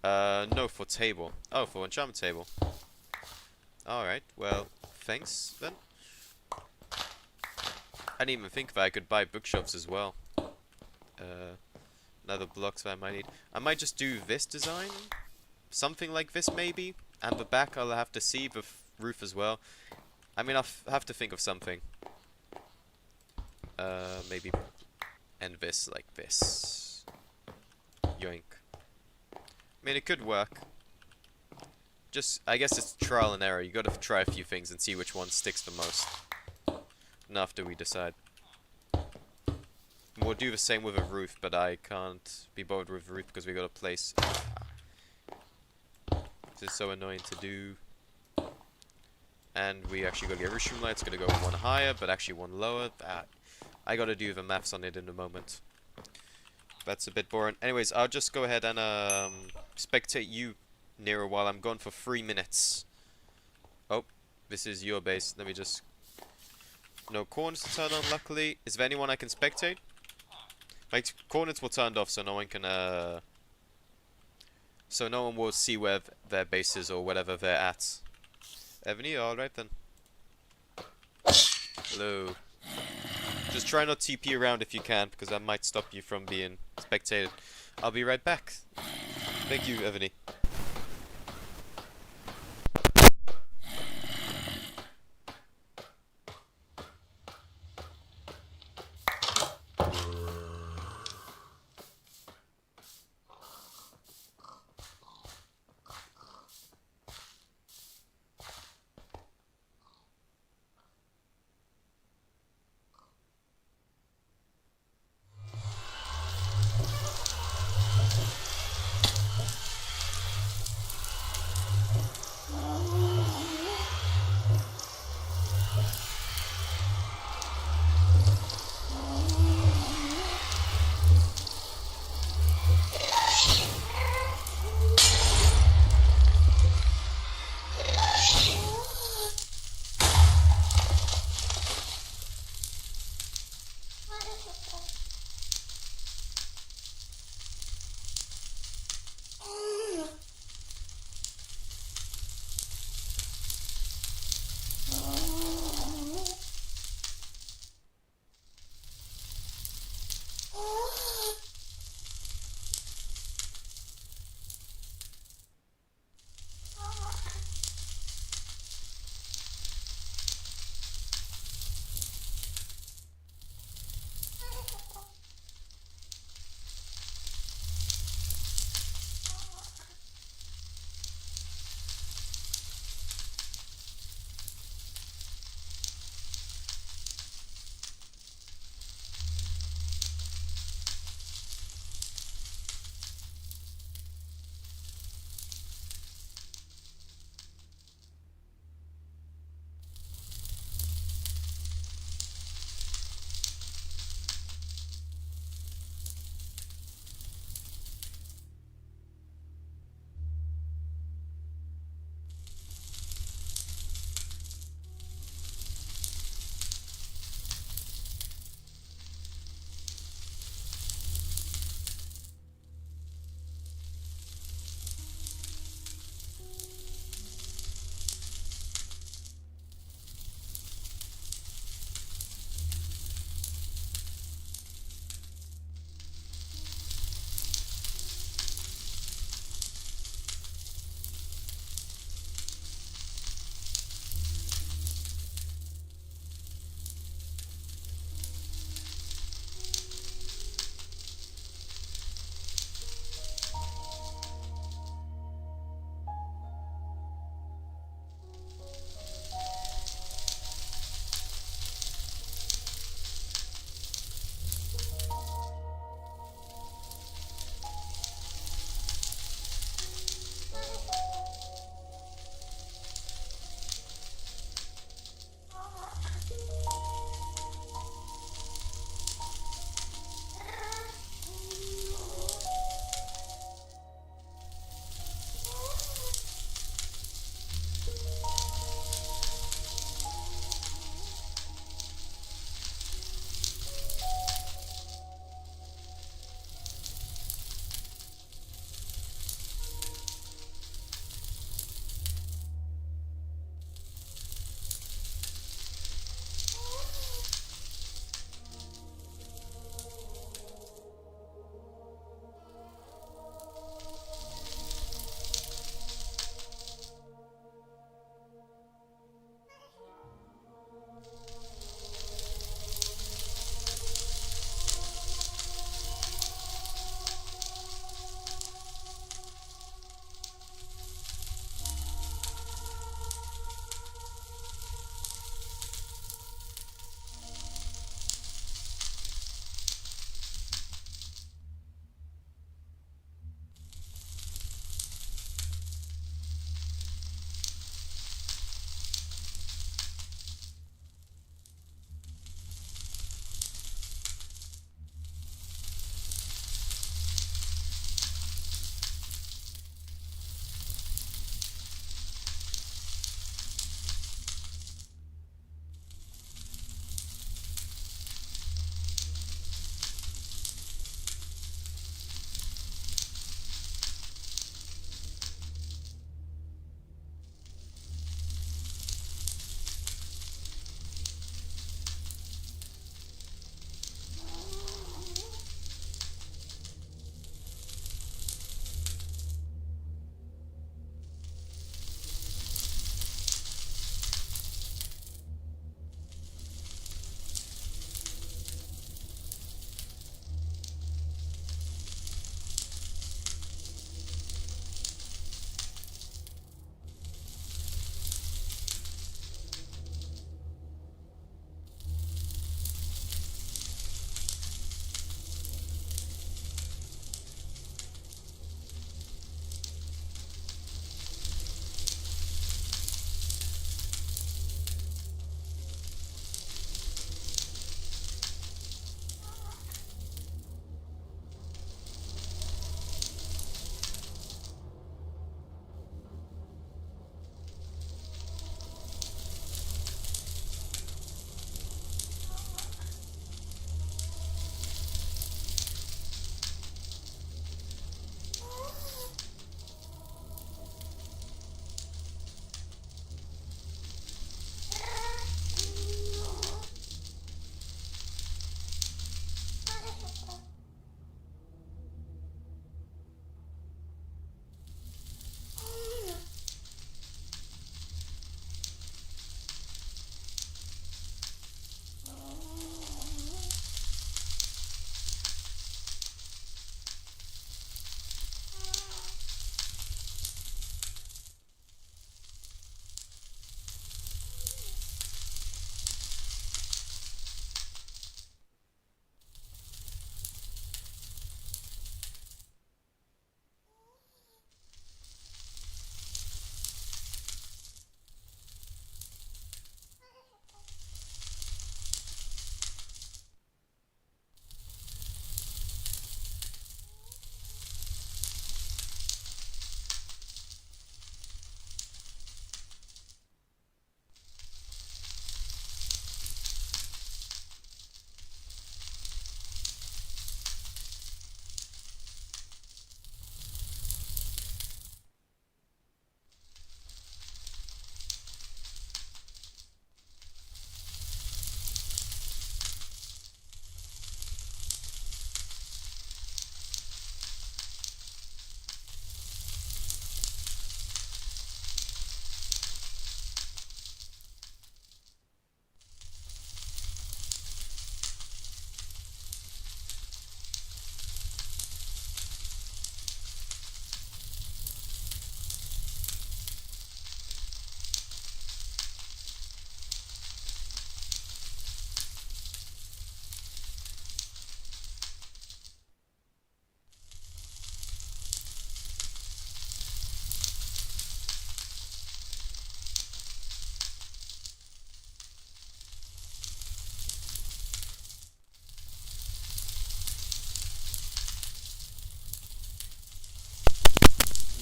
No, for table. Oh, for enchantment table. Alright, well, thanks then. I didn't even think that I could buy bookshelves as well. Another blocks that I might need. I might just do this design. Something like this maybe. And the back I'll have to see, the roof as well. I mean, I'll have to think of something. Maybe end this like this. Yoink. I mean, it could work. Just, I guess it's trial and error. You gotta try a few things and see which one sticks the most. And after we decide. We'll do the same with a roof, but I can't be bothered with a roof because we got a place. This is so annoying to do. And we actually gotta get roof lights. Gonna go one higher, but actually one lower. That I gotta do the maths on it in a moment. That's a bit boring. Anyways, I'll just go ahead and spectate you, Nero, while I'm gone for 3 minutes. Oh, this is your base. Let me just... No corners to turn on, luckily. Is there anyone I can spectate? My coordinates were turned off, so no one can, so no one will see where their base is or whatever they're at. Ebony, alright then. Hello. Just try not to TP around if you can, because that might stop you from being spectated. I'll be right back. Thank you, Ebony.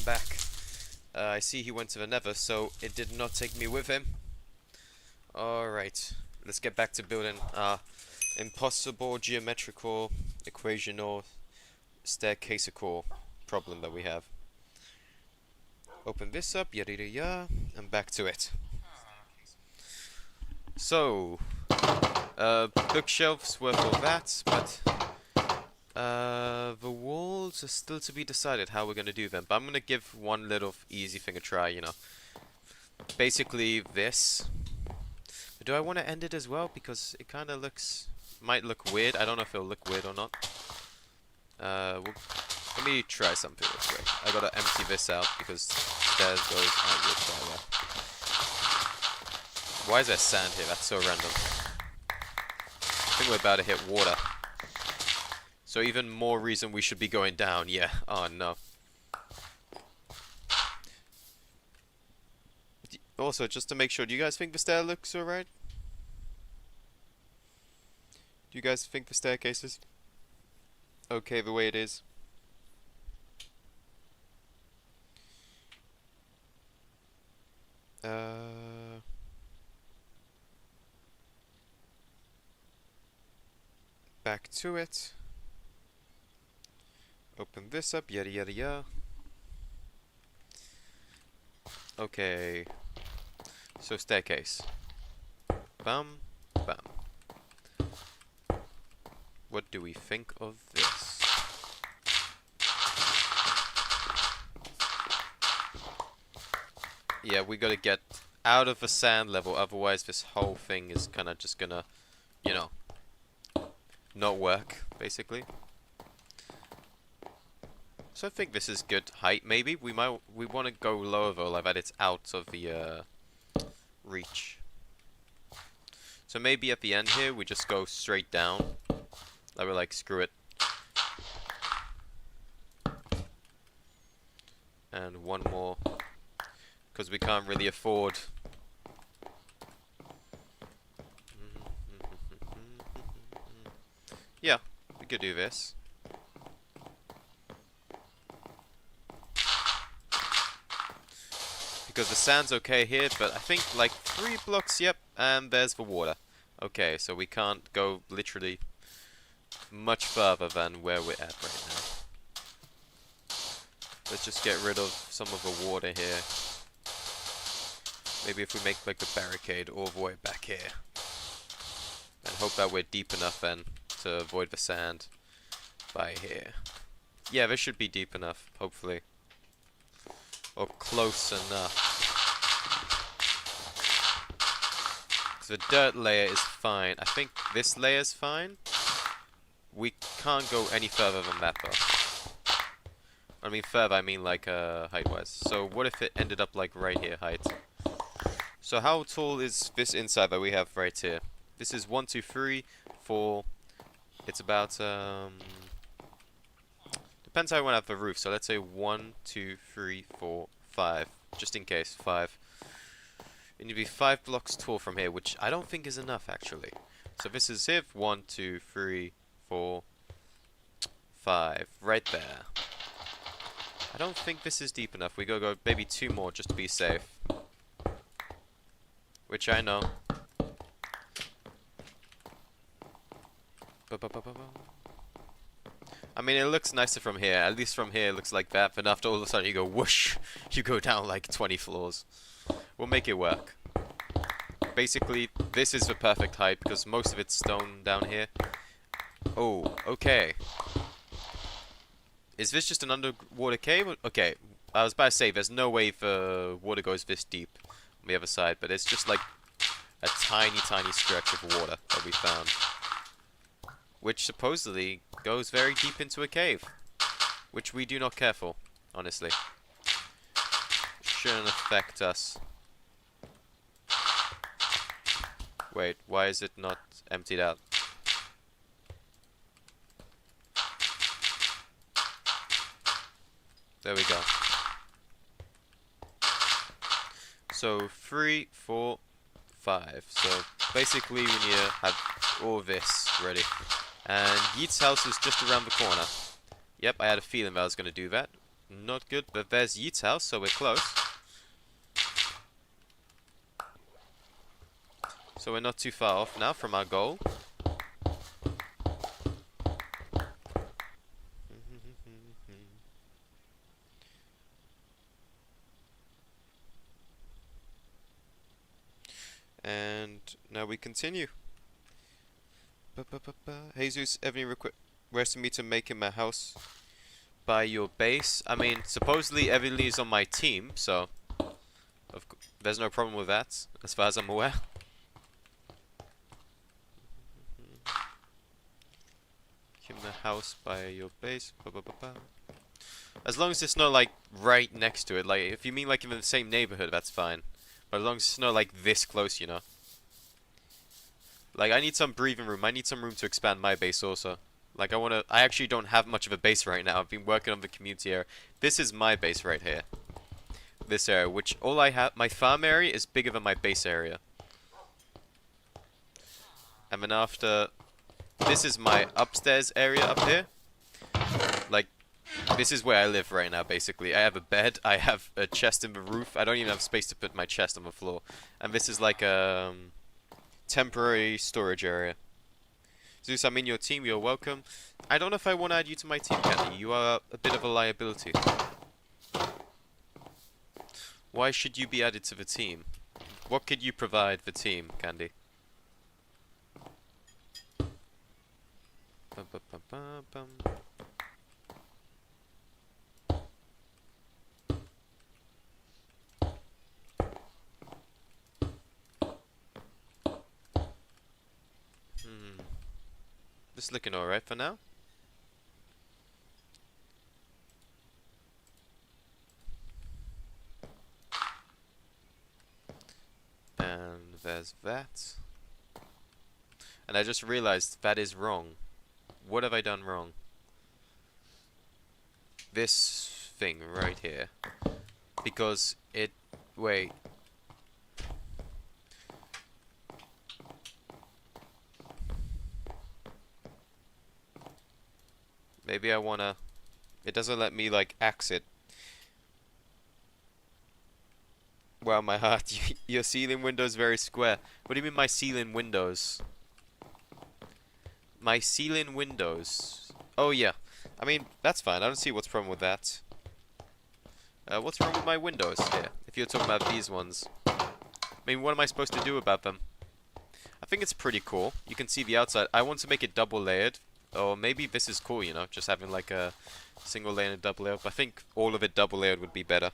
back. I see he went to the Nether, so it did not take me with him. Alright, let's get back to building our impossible geometrical equational staircaseical problem that we have. Open this up, yada yada yada, and back to it. So, bookshelves worth all that, but the walls are still to be decided how we're gonna do them. But I'm gonna give one little easy thing a try, you know. Basically this. But do I want to end it as well? Because it kind of might look weird. I don't know if it'll look weird or not. Let me try something this way. I gotta empty this out because there goes outward further. Why is there sand here? That's so random. I think we're about to hit water. So even more reason we should be going down. Yeah. Oh no. Also, just to make sure, do you guys think the stair looks alright? Do you guys think the staircase is okay the way it is? Back to it. Open this up, yada yada yada. Okay. So staircase. Bam, bam. What do we think of this? Yeah, we gotta get out of the sand level, otherwise this whole thing is kinda just gonna, you know, not work, basically. So I think this is good height, maybe. We want to go lower though, like that it's out of the reach. So maybe at the end here we just go straight down. Like we're like, screw it. And one more, because we can't really afford. Yeah, we could do this. Because the sand's okay here, but I think like 3 blocks, yep, and there's the water. Okay, so we can't go literally much further than where we're at right now. Let's just get rid of some of the water here. Maybe if we make like a barricade all the way back here. And hope that we're deep enough then to avoid the sand by here. Yeah, this should be deep enough, hopefully. Or close enough. So the dirt layer is fine. I think this layer is fine. We can't go any further than that though. I mean further, I mean like height-wise. So what if it ended up like right here, height? So how tall is this inside that we have right here? This is 1, 2, 3, 4. It's about depends how I want to have the roof. So let's say 1, 2, 3, 4, 5. Just in case, 5. It need to be 5 blocks tall from here, which I don't think is enough actually. So this is here, 1, 2, 3, 4, 5. Right there. I don't think this is deep enough. We gotta go maybe 2 more just to be safe. Which I know. I mean, it looks nicer from here. At least from here it looks like that. But after all of a sudden you go whoosh, you go down like 20 floors. We'll make it work. Basically, this is the perfect height because most of it's stone down here. Oh, okay. Is this just an underwater cave? Okay, I was about to say, there's no way the water goes this deep on the other side, but it's just like a tiny, tiny stretch of water that we found. Which supposedly goes very deep into a cave. Which we do not care for, honestly. Shouldn't affect us. Wait, why is it not emptied out? There we go. So 3, 4, 5. So basically we need to have all this ready. And Yeet's house is just around the corner. Yep, I had a feeling that I was going to do that. not good, but there's Yeet's house, so we're close. So we're not too far off now from our goal. And now we continue. Jesus, Evan requested me to make him a house by your base. I mean, supposedly Evan is on my team, so there's no problem with that, as far as I'm aware. Him a house by your base. As long as it's not like right next to it. Like if you mean like in the same neighborhood, that's fine. But as long as it's not like this close, you know. Like I need some breathing room. I need some room to expand my base also. Like I actually don't have much of a base right now. I've been working on the community area. This is my base right here. This area, which all I have, my farm area is bigger than my base area. And then after, this is my upstairs area up here. Like, this is where I live right now, basically. I have a bed, I have a chest in the roof. I don't even have space to put my chest on the floor. And this is like a temporary storage area. Zeus, I'm in your team, you're welcome. I don't know if I want to add you to my team, Candy. You are a bit of a liability. Why should you be added to the team? What could you provide the team, Candy? Bum, bum, bum, bum, bum. Just looking alright for now. And there's that. And I just realized that is wrong. What have I done wrong? This thing right here. Because it... Wait. Maybe I wanna... It doesn't let me, like, axe it. Wow, my heart. Your ceiling window's very square. What do you mean my ceiling windows? My ceiling windows. Oh, yeah. I mean, that's fine. I don't see what's wrong with that. What's wrong with my windows here? If you're talking about these ones. I mean, what am I supposed to do about them? I think it's pretty cool. You can see the outside. I want to make it double layered. Or maybe this is cool, you know, just having like a single layer and double layer. But I think all of it double layered would be better.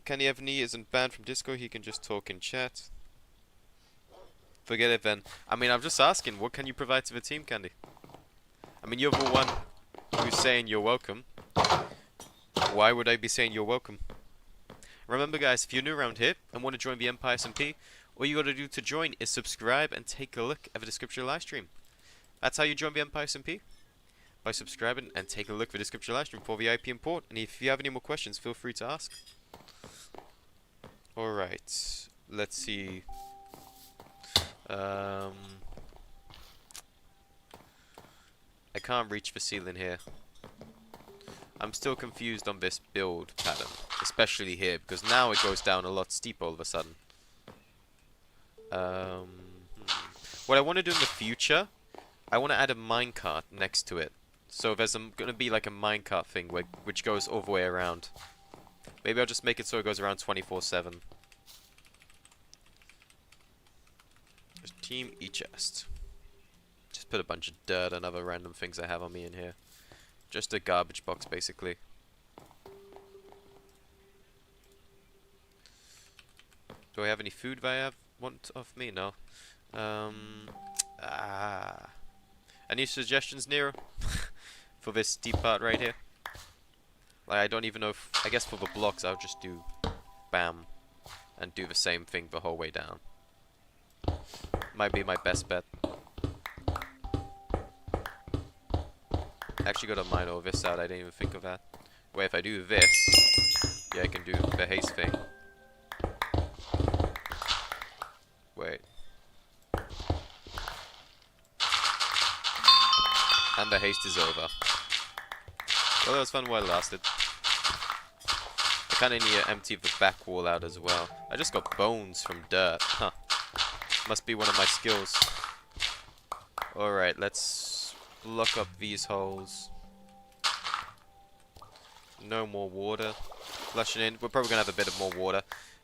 Kenny Evany isn't banned from Discord, he can just talk in chat. Forget it then. I mean, I'm just asking, what can you provide to the team, Candy? I mean, you're the one who's saying you're welcome. Why would I be saying you're welcome? Remember guys, if you're new around here and want to join the Empire SMP, all you gotta do to join is subscribe and take a look at the description of the live stream. That's how you join the Empire SMP. By subscribing and taking a look at the description of the live stream for the IP Port. And if you have any more questions, feel free to ask. Alright, let's see. I can't reach the ceiling here. I'm still confused on this build pattern, especially here, because now it goes down a lot steeper all of a sudden. What I want to do in the future, I want to add a minecart next to it. So there's going to be like a minecart thing which goes all the way around. Maybe I'll just make it so it goes around 24/7. Just team e-chest. Just put a bunch of dirt and other random things I have on me in here. Just a garbage box, basically. Do I have any food that I want off me? No. Any suggestions, Nero? For this deep part right here? Like, I don't even know if... I guess for the blocks, I'll just do... Bam. And do the same thing the whole way down. Might be my best bet. Actually got to mine all this out, I didn't even think of that. Wait, if I do this... Yeah, I can do the haste thing. Wait. And the haste is over. Well, it was fun while it lasted. I kind of need to empty the back wall out as well. I just got bones from dirt. Huh. Must be one of my skills. Alright, let's block up these holes. No more water. Flushing in. We're probably going to have a bit of more water.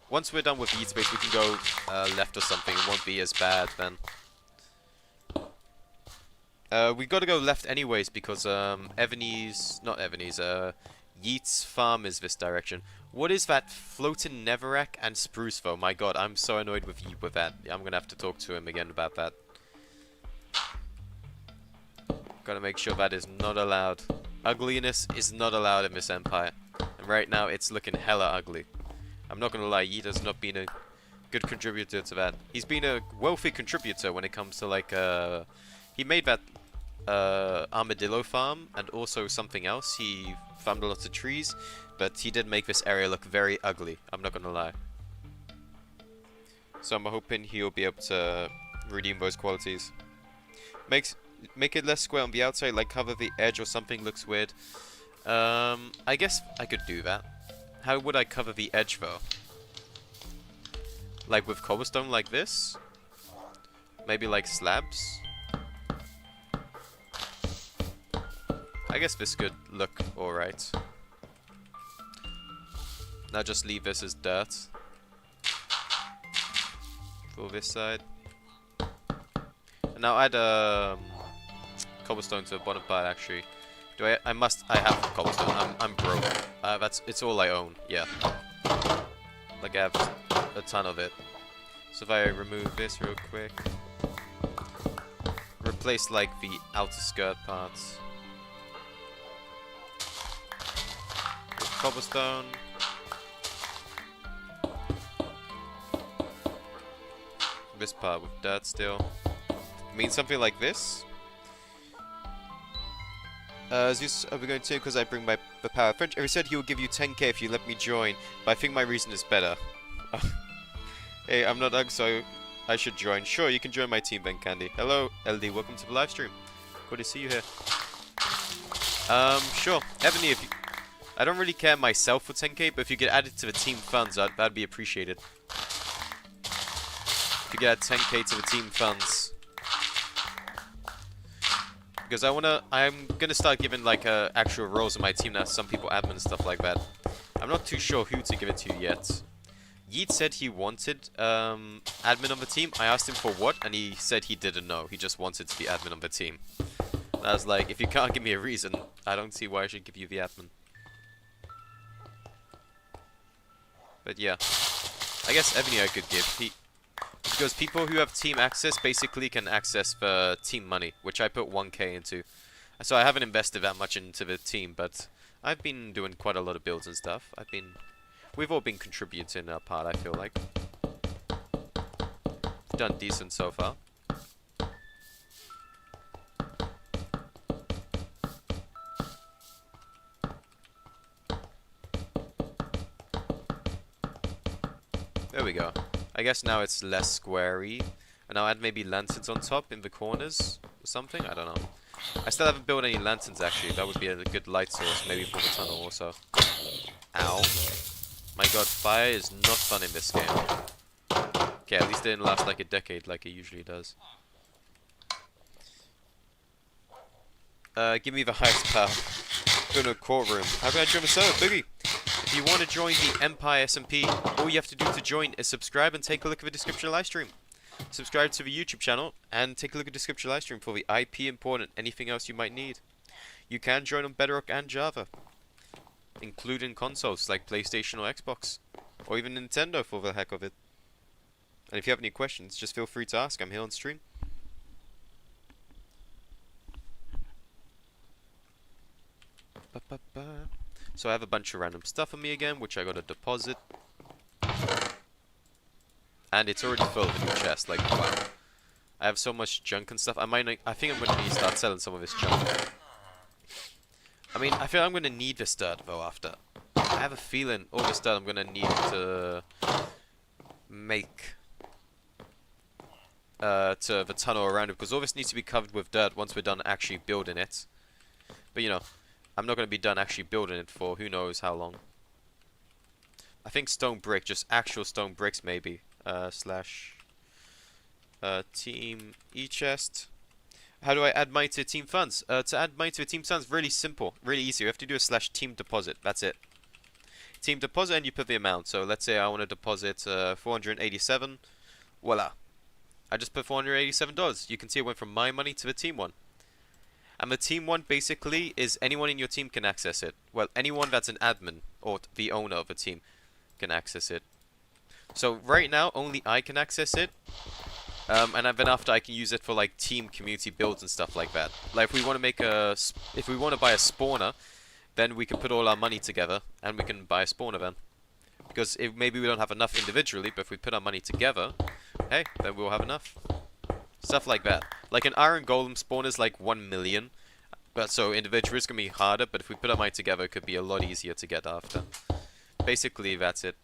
Once we're done with the eat space, we can go left or something. It won't be as bad then. We got to go left anyways because Yeat's farm is this direction. What is that floating netherrack and spruce though? My god, I'm so annoyed with Yeat with that. I'm gonna have to talk to him again about that. Gotta make sure that is not allowed. Ugliness is not allowed in this empire. And right now it's looking hella ugly. I'm not gonna lie, Yeat has not been a good contributor to that. He's been a wealthy contributor when it comes to like he made that armadillo farm and also something else. He farmed a lot of trees, but he did make this area look very ugly. I'm not gonna lie. So I'm hoping he'll be able to redeem those qualities. Make it less square on the outside, like cover the edge or something looks weird. I guess I could do that. How would I cover the edge though? Like with cobblestone like this? Maybe like slabs? I guess this could look alright. Now just leave this as dirt. For this side. And now add cobblestone to the bottom part actually. Do I have cobblestone. I'm broke. It's all I own, yeah. Like I have a ton of it. So if I remove this real quick. Replace like the outer skirt parts. With cobblestone. This part with dirt still. I mean something like this. Zeus, are we going to? Because I bring the power of French. He said he will give you 10k if you let me join, but I think my reason is better. Hey, I'm not Ugg, so I should join. Sure, you can join my team then, Candy. Hello, LD. Welcome to the live stream. Good to see you here. Sure. Ebony, if you... I don't really care myself for 10k, but if you get added to the team funds, that'd be appreciated. If you get 10k to the team funds. Because I'm gonna start giving like actual roles in my team now. Some people admin and stuff like that. I'm not too sure who to give it to yet. Yeet said he wanted admin on the team. I asked him for what, and he said he didn't know. He just wanted to be admin on the team. And I was like, if you can't give me a reason, I don't see why I should give you the admin. But yeah, I guess Ebony I could give. Because people who have team access basically can access the team money, which I put 1k into. So I haven't invested that much into the team, but I've been doing quite a lot of builds and stuff. We've all been contributing our part, I feel like. Done decent so far. There we go. I guess now it's less squarey. And I'll add maybe lanterns on top in the corners or something. I don't know. I still haven't built any lanterns actually. That would be a good light source maybe for the tunnel also. Ow. My god, fire is not fun in this game. Okay, at least it didn't last like a decade like it usually does. Give me the highest power. Go to a courtroom. How can I join the server? Boogie! If you want to join the Empire SMP, all you have to do to join is subscribe and take a look at the description of the live stream. Subscribe to the YouTube channel and take a look at the description of the live stream for the IP import and anything else you might need. You can join on Bedrock and Java, including consoles like PlayStation or Xbox, or even Nintendo for the heck of it. And if you have any questions, just feel free to ask. I'm here on stream. So I have a bunch of random stuff on me again, which I gotta deposit. And it's already full of a new chest, like, wow. I have so much junk and stuff. I think I'm gonna need to start selling some of this junk. I mean, I feel I'm gonna need this dirt, though, after. I have a feeling all this dirt I'm gonna need to make to the tunnel around it, because all this needs to be covered with dirt once we're done actually building it. But, you know, I'm not going to be done actually building it for who knows how long. I think stone brick, just actual stone bricks maybe. Slash team e-chest. How do I add money to team funds? To add money to a team funds, really simple, really easy. You have to do a slash team deposit. That's it. Team deposit, and you put the amount. So let's say I want to deposit 487. Voila. I just put $487. You can see it went from my money to the team one. And the team one basically is anyone in your team can access it. Well, anyone that's an admin or the owner of a team can access it. So right now, only I can access it. And then after I can use it for like team community builds and stuff like that. Like if we want to make if we want to buy a spawner, then we can put all our money together and we can buy a spawner then. Because if maybe we don't have enough individually, but if we put our money together, hey, then we'll have enough. Stuff like that. Like an iron golem spawner is like 1 million. But so individually it's going to be harder, but if we put our money together, it could be a lot easier to get after. Basically, that's it.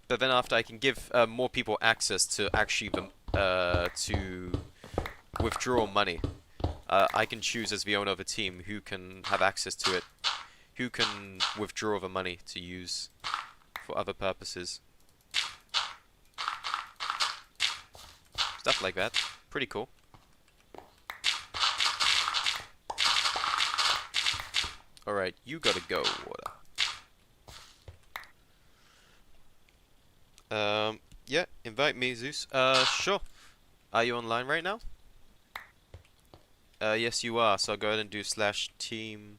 But then after I can give more people access to actually to withdraw money. I can choose as the owner of a team who can have access to it, who can withdraw the money to use for other purposes. Stuff like that. Pretty cool. Alright, you gotta go, water. Yeah, invite me, Zeus. Sure. Are you online right now? Yes, you are. So I'll go ahead and do slash team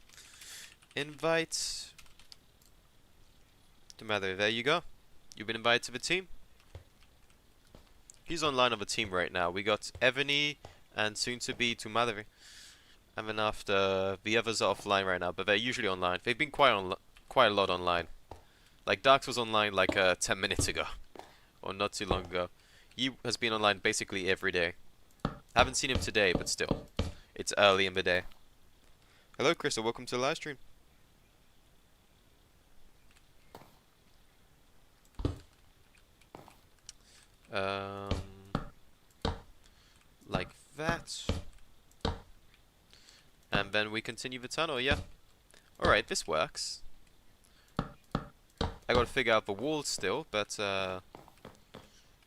invite. Don't matter. There you go. You've been invited to the team. He's online on the team right now. We got Evany and soon to be Tumadri. And then after, the others are offline right now, but they're usually online. They've been quite a lot online. Like Darks was online like 10 minutes ago. Or not too long ago. He has been online basically every day. Haven't seen him today, but still. It's early in the day. Hello, Crystal. Welcome to the live stream. Like that. And then we continue the tunnel, yeah. Alright, this works. I gotta figure out the walls still, but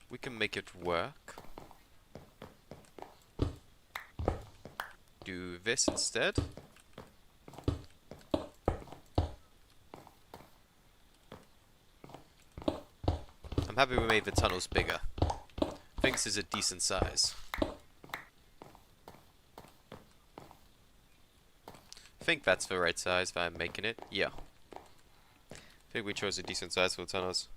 we can make it work. Do this instead. I'm happy we made the tunnels bigger. I think this is a decent size. I think that's the right size if I'm making it. Yeah. I think we chose a decent size for the tunnels.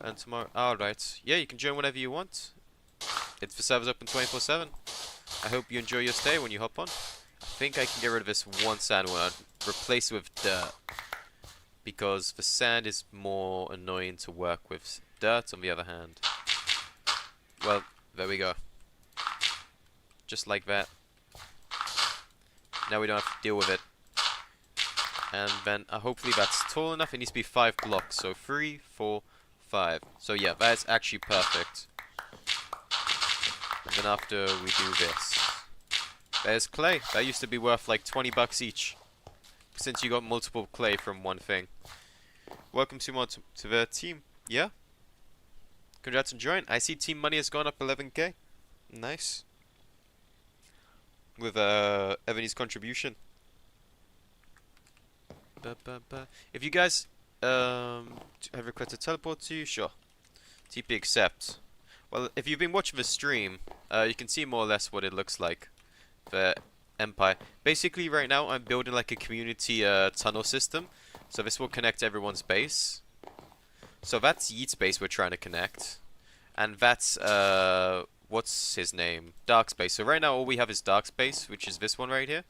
And tomorrow... Alright. Yeah, you can join whenever you want. It's the server's open 24/7. I hope you enjoy your stay when you hop on. I think I can get rid of this one sand one. I'd replace it with dirt. Because the sand is more annoying to work with. Dirt, on the other hand. Well, there we go. Just like that. Now we don't have to deal with it. And then hopefully that's tall enough. It needs to be 5 blocks. So 3, 4, 5. So yeah, that's actually perfect. And then after we do this. There's clay. That used to be worth like 20 bucks each. Since you got multiple clay from one thing. Welcome to the team. Yeah? Congrats on joining. I see team money has gone up 11k. Nice. With Evany's contribution. If you guys have requested teleport to you, sure. TP accept. Well, if you've been watching the stream, you can see more or less what it looks like for Empire. Basically, right now I'm building like a community tunnel system, so this will connect everyone's base. So that's Yeet's base we're trying to connect, and that's what's his name? Dark Space. So right now all we have is Dark Space, which is this one right here.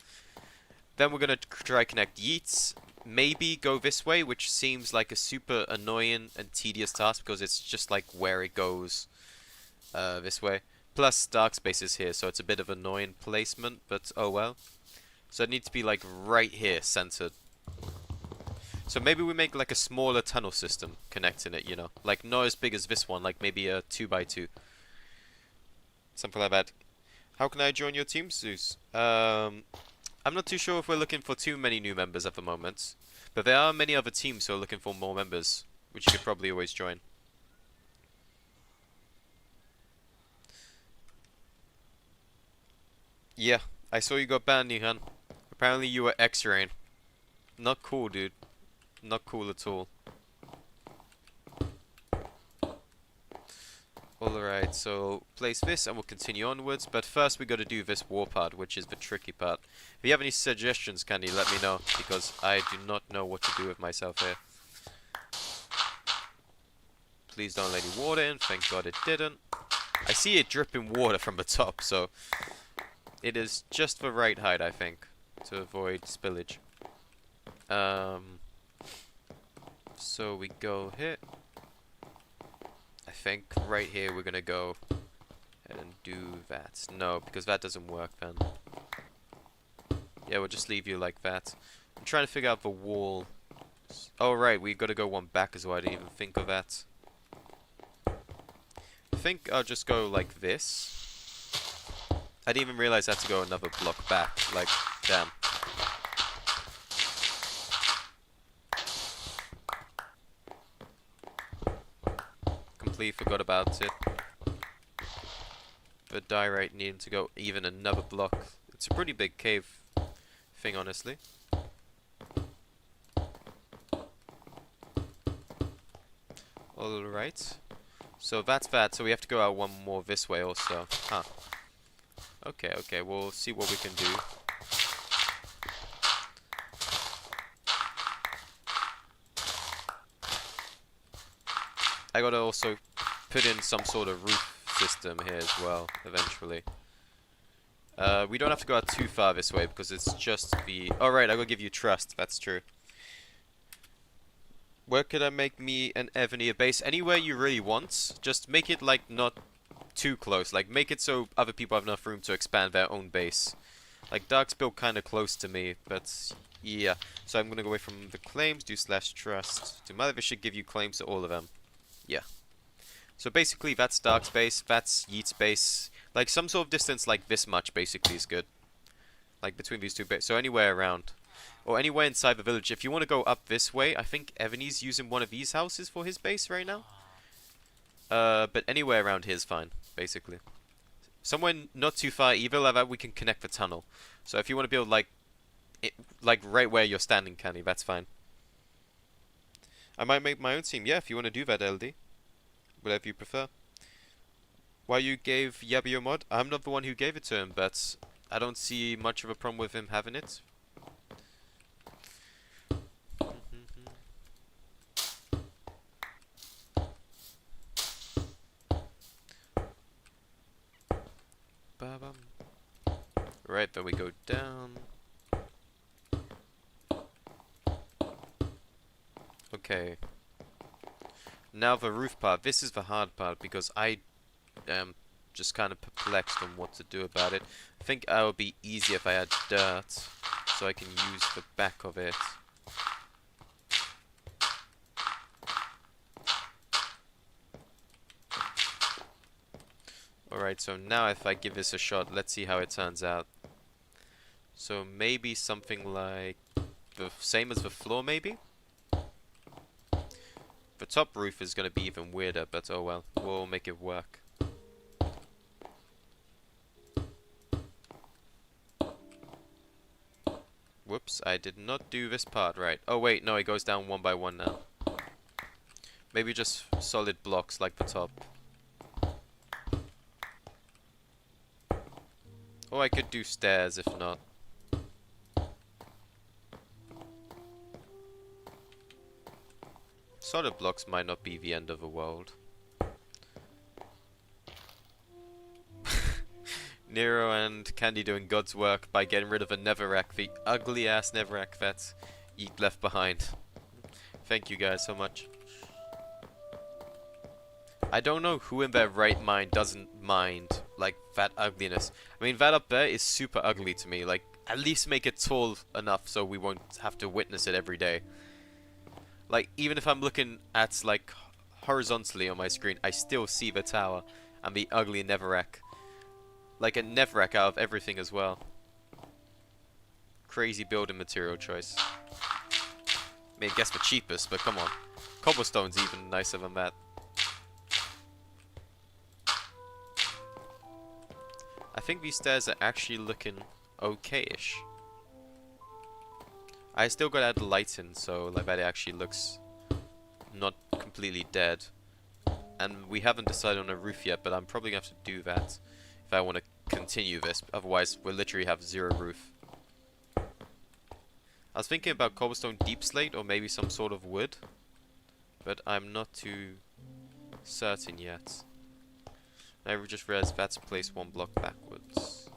Then we're gonna try connect Yeet's. Maybe go this way, which seems like a super annoying and tedious task because it's just like where it goes this way. Plus Dark Space is here, so it's a bit of annoying placement, but oh well. So it needs to be like right here, centered. So maybe we make like a smaller tunnel system connecting it, you know, like not as big as this one, like maybe a 2x2. Something like that. How can I join your team, Zeus? I'm not too sure if we're looking for too many new members at the moment, but there are many other teams who are looking for more members, which you could probably always join. Yeah, I saw you got banned, Nihan. Apparently you were X-Rain. Not cool, dude. Not cool at all. Alright, so place this and we'll continue onwards, but first we gotta do this war part, which is the tricky part. If you have any suggestions, Candy, let me know, because I do not know what to do with myself here. Please don't let any water in, thank god it didn't. I see it dripping water from the top, so it is just the right height, I think, to avoid spillage. So we go here. I think right here we're gonna go and do that. No, because that doesn't work then. Yeah, we'll just leave you like that. I'm trying to figure out the wall. Oh right, we gotta go one back as well. I didn't even think of that. I think I'll just go like this. I didn't even realize I had to go another block back. Like, damn. Completely forgot about it. The diorite needing to go even another block. It's a pretty big cave thing, honestly. Alright. So that's that. So we have to go out one more this way also. Huh. Okay, okay. We'll see what we can do. I gotta also put in some sort of roof system here as well, eventually. We don't have to go out too far this way because it's just the... Alright, I gotta give you trust, that's true. Where could I make me and Ebony a base? Anywhere you really want. Just make it like not too close. Like make it so other people have enough room to expand their own base. Like Dark's built kind of close to me, but yeah. So I'm gonna go away from the claims, do /trust. To Mother, this should give you claims to all of them. Yeah. So basically that's Dark's base, that's Yeet's base. Like some sort of distance like this much basically is good. Like between these two bases. So anywhere around. Or anywhere inside the village. If you want to go up this way, I think Ebony's using one of these houses for his base right now. But anywhere around here is fine, basically. Somewhere not too far either, like that we can connect the tunnel. So if you want to build like right where you're standing, Canny, that's fine. I might make my own team, yeah, if you want to do that, LD. Whatever you prefer. Why you gave Yabi a mod? I'm not the one who gave it to him, but I don't see much of a problem with him having it. Right, then we go down. Okay. Now the roof part. This is the hard part because I am just kind of perplexed on what to do about it. I think it would be easier if I had dirt so I can use the back of it. Alright, so now if I give this a shot, let's see how it turns out. So maybe something like the same as the floor, maybe? The top roof is going to be even weirder, but oh well, we'll make it work. Whoops, I did not do this part right. Oh wait, no, it goes down one by one now. Maybe just solid blocks like the top. Or I could do stairs if not. Solid blocks might not be the end of the world. Nero and Candy doing God's work by getting rid of a Netherrack, the ugly ass Netherrack that Yeet left behind. Thank you guys so much. I don't know who in their right mind doesn't mind, like, that ugliness. I mean, that up there is super ugly to me. Like, at least make it tall enough so we won't have to witness it every day. Like, even if I'm looking at, like, horizontally on my screen, I still see the tower and the ugly Netherrack. like a netherrack out of everything as well. Crazy building material choice. I mean, I guess the cheapest, but come on. Cobblestone's even nicer than that. I think these stairs are actually looking okay-ish. I still gotta add the lights in, so like that it actually looks not completely dead. And we haven't decided on a roof yet, but I'm probably gonna have to do that if I want to continue this. Otherwise, we'll literally have zero roof. I was thinking about cobblestone deep slate or maybe some sort of wood, but I'm not too certain yet. I just realized that's placed one block backwards.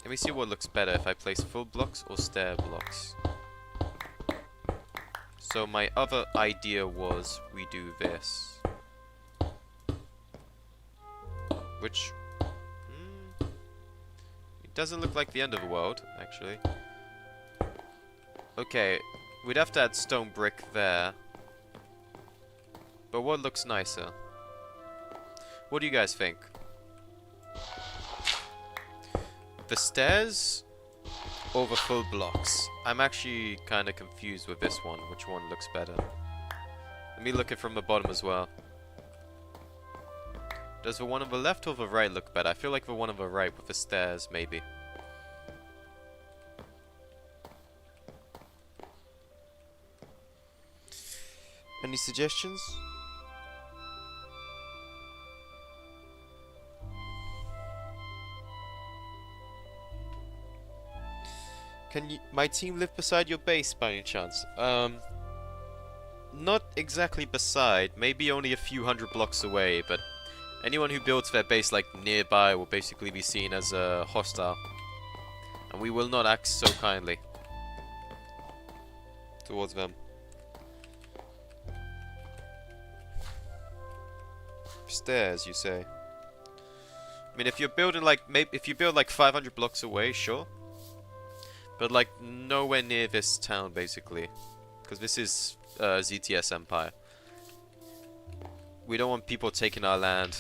Let me see what looks better if I place full blocks or stair blocks. So my other idea was we do this. Which it doesn't look like the end of the world, actually. Okay, we'd have to add stone brick there. But what looks nicer? What do you guys think? The stairs or the full blocks? I'm actually kind of confused with this one. Which one looks better? Let me look it from the bottom as well. Does the one on the left or the right look better? I feel like the one on the right with the stairs, maybe. Any suggestions? Can my team live beside your base by any chance? Not exactly beside, maybe only a few hundred blocks away, but anyone who builds their base like nearby will basically be seen as hostile. And we will not act so kindly towards them. Stairs, you say? I mean, if you're building like, if you build like 500 blocks away, sure. But like nowhere near this town, basically, because this is ZTS Empire. We don't want people taking our land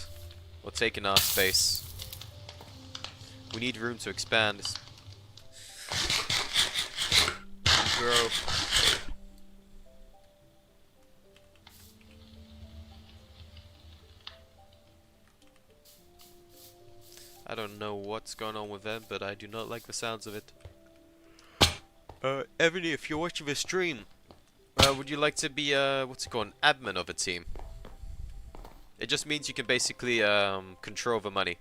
or taking our space. We need room to expand and grow. I don't know what's going on with them, but I do not like the sounds of it. Ebony, if you're watching this stream, would you like to be, what's it called, an admin of a team? It just means you can basically, control the money.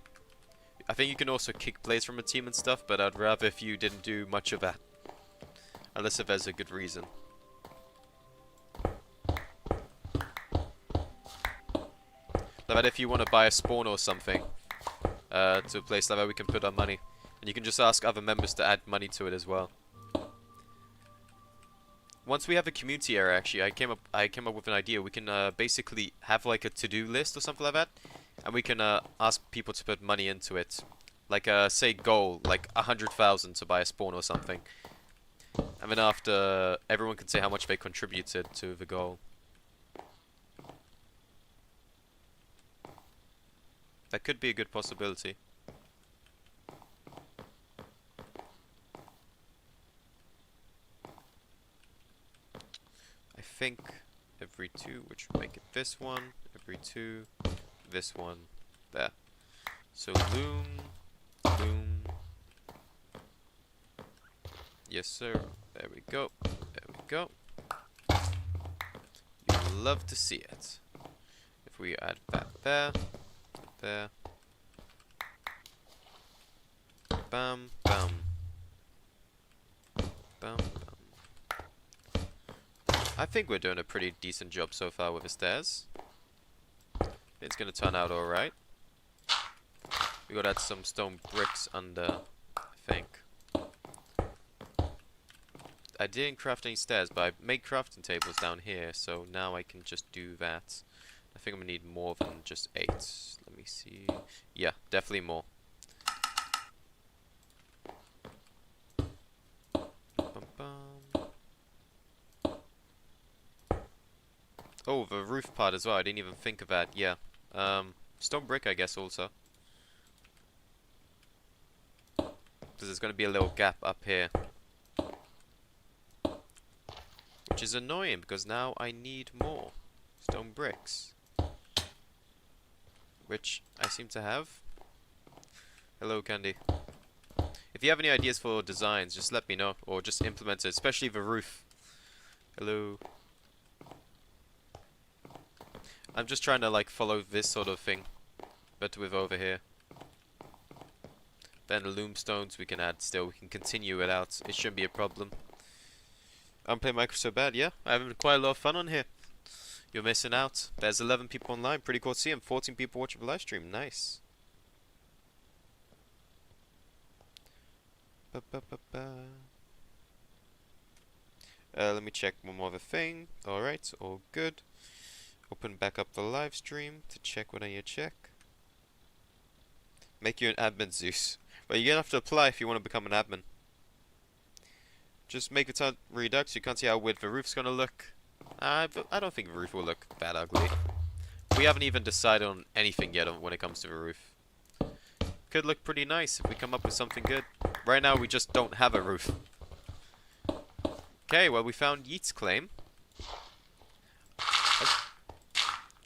I think you can also kick players from a team and stuff, but I'd rather if you didn't do much of that. Unless if there's a good reason. But if you want to buy a spawn or something, to a place like that, we can put our money. And you can just ask other members to add money to it as well. Once we have a community area, actually, I came up with an idea. We can basically have like a to-do list or something like that, and we can ask people to put money into it. Like say goal, like 100,000 to buy a spawn or something. And then after, everyone can say how much they contributed to the goal. That could be a good possibility. I think every 2, which would make it this one, every 2, this one, there. So loom, loom. Yes sir, there we go, there we go. You'll love to see it. If we add that there, there. Bam, bam. Bam, bam. I think we're doing a pretty decent job so far with the stairs. It's gonna turn out alright. We gotta add some stone bricks under, I think. I didn't craft any stairs, but I made crafting tables down here, so now I can just do that. I think I'm gonna need more than just 8. Let me see. Yeah, definitely more. Bum, bum. Oh, the roof part as well. I didn't even think of that. Yeah. Stone brick, I guess, also. Because there's going to be a little gap up here. Which is annoying, because now I need more stone bricks. Which I seem to have. Hello, Candy. If you have any ideas for designs, just let me know. Or just implement it, especially the roof. Hello. I'm just trying to, like, follow this sort of thing. But with over here. Then the loom stones we can add still. We can continue it out. It shouldn't be a problem. I'm playing Minecraft so bad, yeah. I'm having quite a lot of fun on here. You're missing out. There's 11 people online. Pretty cool to see them. 14 people watching the live stream. Nice. Ba -ba -ba -ba. Let me check one more other thing. Alright, all good. Open back up the live stream to check what I need to check. Make you an admin, Zeus. But you're gonna have to apply if you want to become an admin. Just make it sound redux. You can't see how weird the roof's gonna look. I don't think the roof will look that ugly. We haven't even decided on anything yet when it comes to the roof. Could look pretty nice if we come up with something good. Right now we just don't have a roof. Okay, well we found Yeet's claim.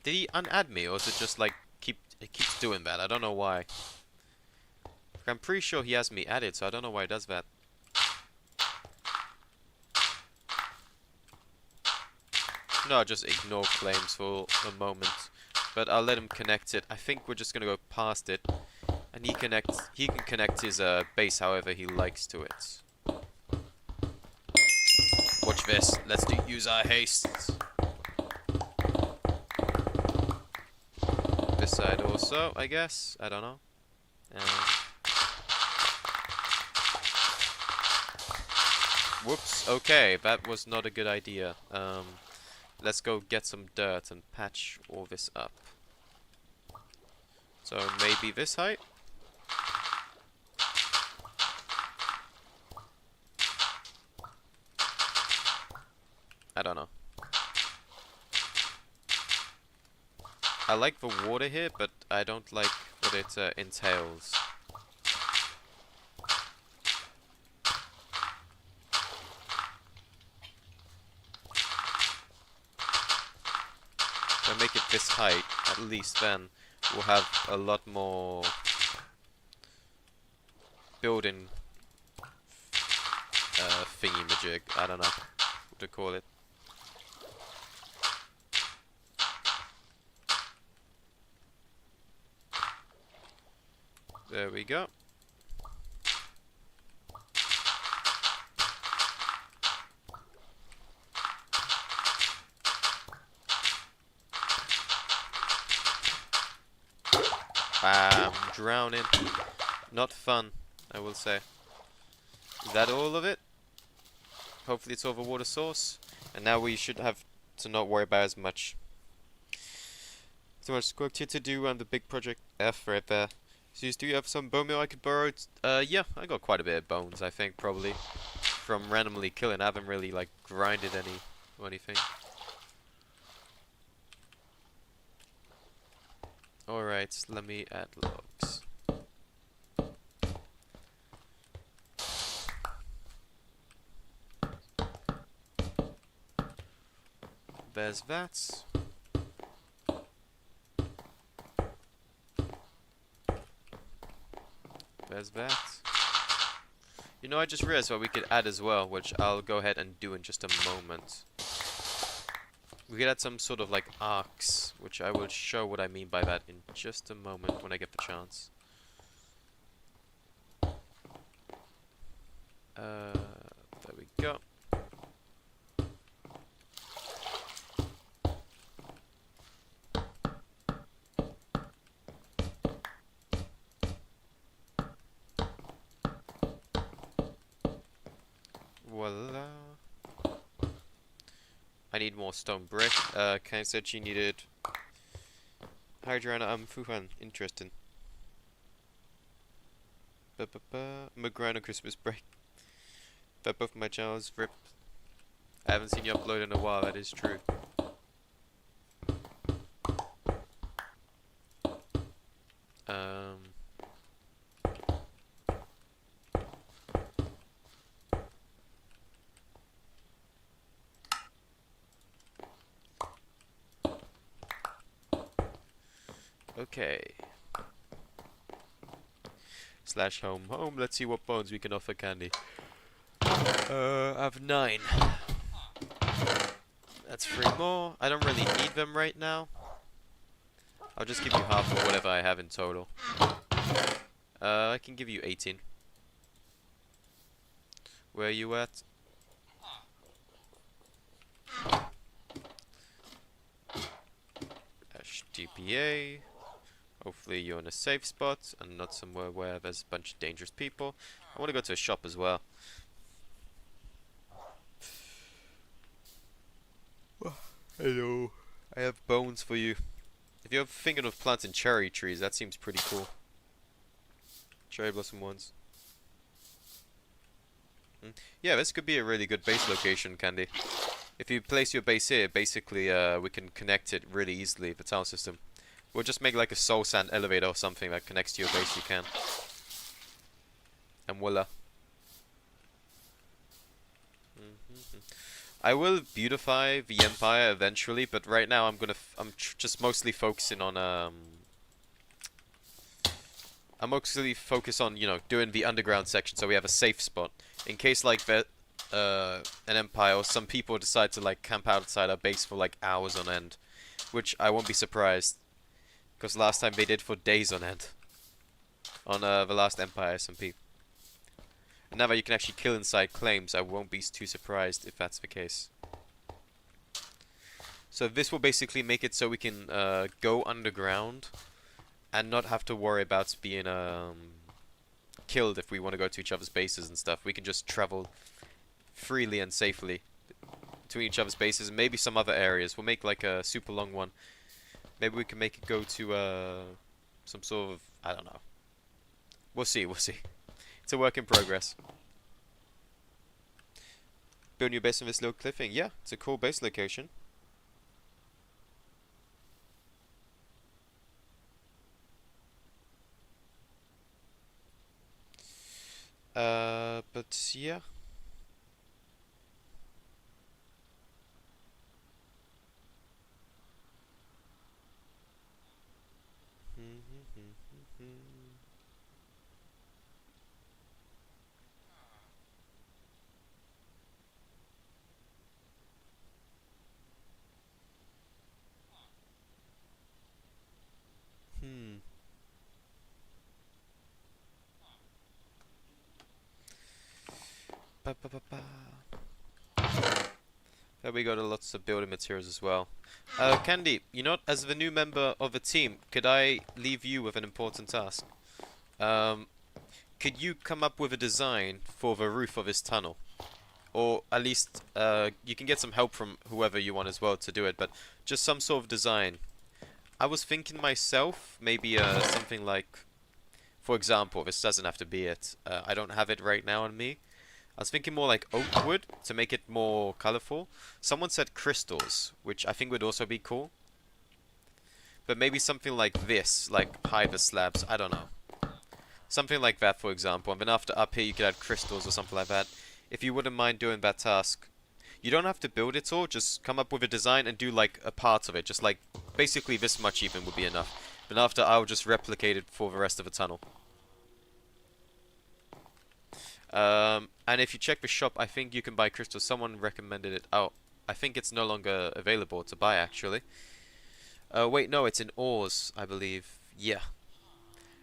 Did he unadd me, or is it just like it keeps doing that? I don't know why. I'm pretty sure he has me added, so I don't know why he does that. No, just ignore claims for a moment. But I'll let him connect it. I think we're just gonna go past it, and he can connect his base however he likes to it. Watch this. Let's use our haste. This side also, I guess. I don't know. Whoops. Okay, that was not a good idea. Let's go get some dirt and patch all this up. So maybe this height? I don't know. I like the water here, but I don't like what it entails. If I make it this height, at least then we'll have a lot more building thingy-majig. I don't know what to call it. There we go. Bam, drowning. Not fun, I will say. Is that all of it? Hopefully it's over water source. And now we should have to not worry about as much. So much work here to do on the big project F right there. So do you have some bone meal I could borrow? Yeah, I got quite a bit of bones, I think, probably. From randomly killing. I haven't really, like, grinded any or anything. Alright, let me add logs. There's that. There's that. You know, I just realized what we could add as well, which I'll go ahead and do in just a moment. We could add some sort of like arcs, which I will show what I mean by that in just a moment when I get the chance. There we go. Voila. I need more stone brick. Kay said she needed Hydrana Fuhan. Interesting. McGrind on Christmas break. But both my channels ripped. I haven't seen you upload in a while, that is true. Um, okay. Slash home. Home, let's see what bones we can offer Candy. I have 9. That's 3 more. I don't really need them right now. I'll just give you half of whatever I have in total. I can give you 18. Where are you at? HDPA. Hopefully you're in a safe spot and not somewhere where there's a bunch of dangerous people. I want to go to a shop as well. Hello. I have bones for you. If you're thinking of planting cherry trees, that seems pretty cool. Cherry blossom ones. Yeah, this could be a really good base location, Candy. If you place your base here, basically we can connect it really easily, the tower system. We'll just make like a soul sand elevator or something that connects to your base you can. And voila. I will beautify the Empire eventually, but right now I'm just mostly focusing on I'm mostly focused on, you know, doing the underground section so we have a safe spot in case like the an Empire or some people decide to like camp outside our base for like hours on end, which I won't be surprised because last time they did for days on end on the last Empire SMP. And now that you can actually kill inside claims, I won't be too surprised if that's the case. So this will basically make it so we can go underground and not have to worry about being killed if we want to go to each other's bases and stuff. We can just travel freely and safely between each other's bases and maybe some other areas. We'll make like a super long one. Maybe we can make it go to some sort of, I don't know. We'll see, we'll see. It's a work in progress. Build your base on this little cliff thing. Yeah, it's a cool base location. But yeah. Ba, ba, ba, ba. There we go to lots of building materials as well. Candy, you know, as the new member of the team, could I leave you with an important task? Could you come up with a design for the roof of this tunnel? Or at least, you can get some help from whoever you want as well to do it, but just some sort of design. I was thinking myself, maybe something like, for example, this doesn't have to be it. I don't have it right now on me. I was thinking more like oak wood to make it more colorful. Someone said crystals, which I think would also be cool. But maybe something like this, like hive slabs, I don't know. Something like that, for example. And then after up here you could add crystals or something like that. If you wouldn't mind doing that task. You don't have to build it all, just come up with a design and do like a part of it. Just like, basically this much even would be enough. Then after I'll just replicate it for the rest of the tunnel. And if you check the shop, I think you can buy crystals. Someone recommended it. Oh, I think it's no longer available to buy, actually. Wait, no, it's in ores, I believe. Yeah.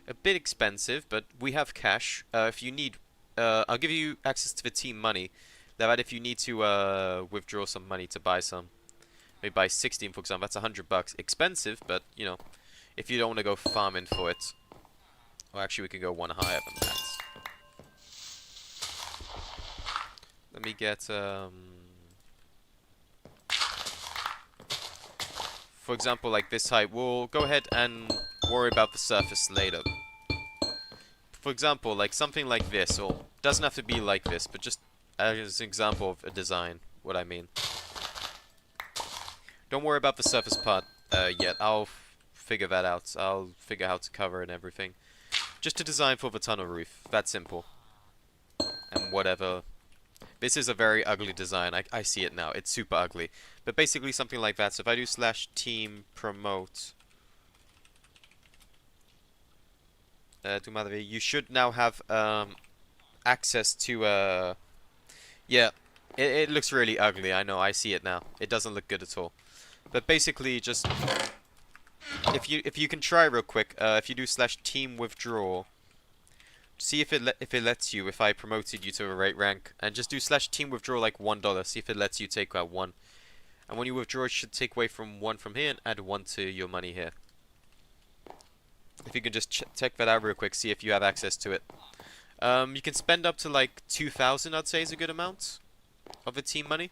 A bit expensive, but we have cash. If you need, I'll give you access to the team money. That if you need to withdraw some money to buy some. Maybe buy 16, for example. That's $100. Expensive, but, you know, if you don't want to go farming for it. Or actually, we can go one higher than that. Let me get, for example, like this height. We'll go ahead and worry about the surface later. For example, like something like this, or doesn't have to be like this, but just as an example of a design, what I mean. Don't worry about the surface part yet. I'll figure that out. I'll figure how to cover and everything. Just to design for the tunnel roof. That simple. And whatever. This is a very ugly design. I see it now. It's super ugly. But basically something like that. So if I do /team promote tu madre, you should now have access to yeah. It looks really ugly. I know. I see it now. It doesn't look good at all. But basically, just if you can try real quick, if you do /team withdraw, see if it lets you. If I promoted you to a rate rank, and just do /team withdraw like $1. See if it lets you take out 1. And when you withdraw, it should take away from 1 from here and add 1 to your money here. If you can just check that out real quick, see if you have access to it. You can spend up to like 2,000. I'd say is a good amount of the team money.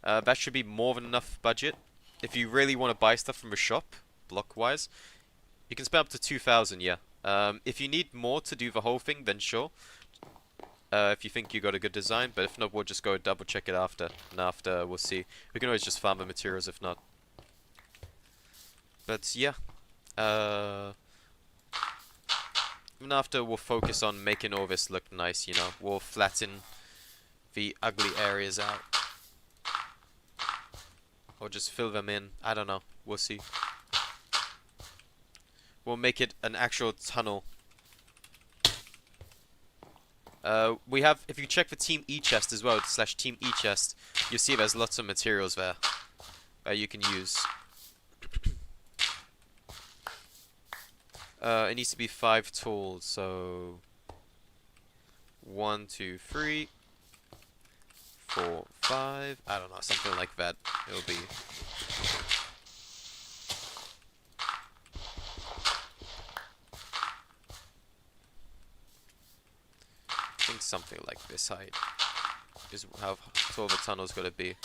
That should be more than enough budget. If you really want to buy stuff from a shop, block-wise, you can spend up to 2,000, yeah. If you need more to do the whole thing, then sure. If you think you got a good design, but if not, we'll just go double check it after. And after, we'll see. We can always just farm the materials if not. But yeah. And after, we'll focus on making all this look nice, you know. We'll flatten the ugly areas out. Or just fill them in. I don't know. We'll see. We'll make it an actual tunnel. We have, if you check the team e-chest as well, /team e-chest, you'll see there's lots of materials there that you can use. It needs to be 5 tools, so 1, 2, 3, 4, 5. I don't know, something like that. It'll be. I think something like this height is how tall the tunnel's got to be.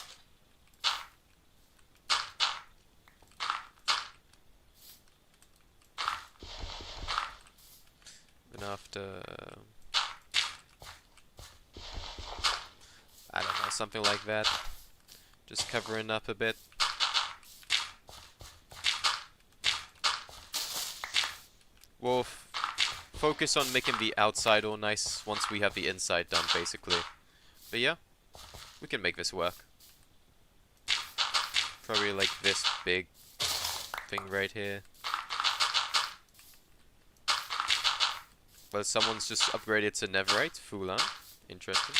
And after, I don't know, something like that. Just covering up a bit. We'll focus on making the outside all nice once we have the inside done, basically. But yeah, we can make this work. Probably like this big thing right here. Well, someone's just upgraded to Netherite. Fulan. Interesting.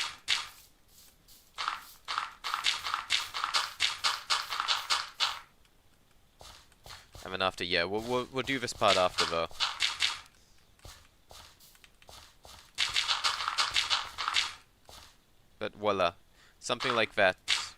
And then after, yeah, we'll do this part after though. But voila, something like that,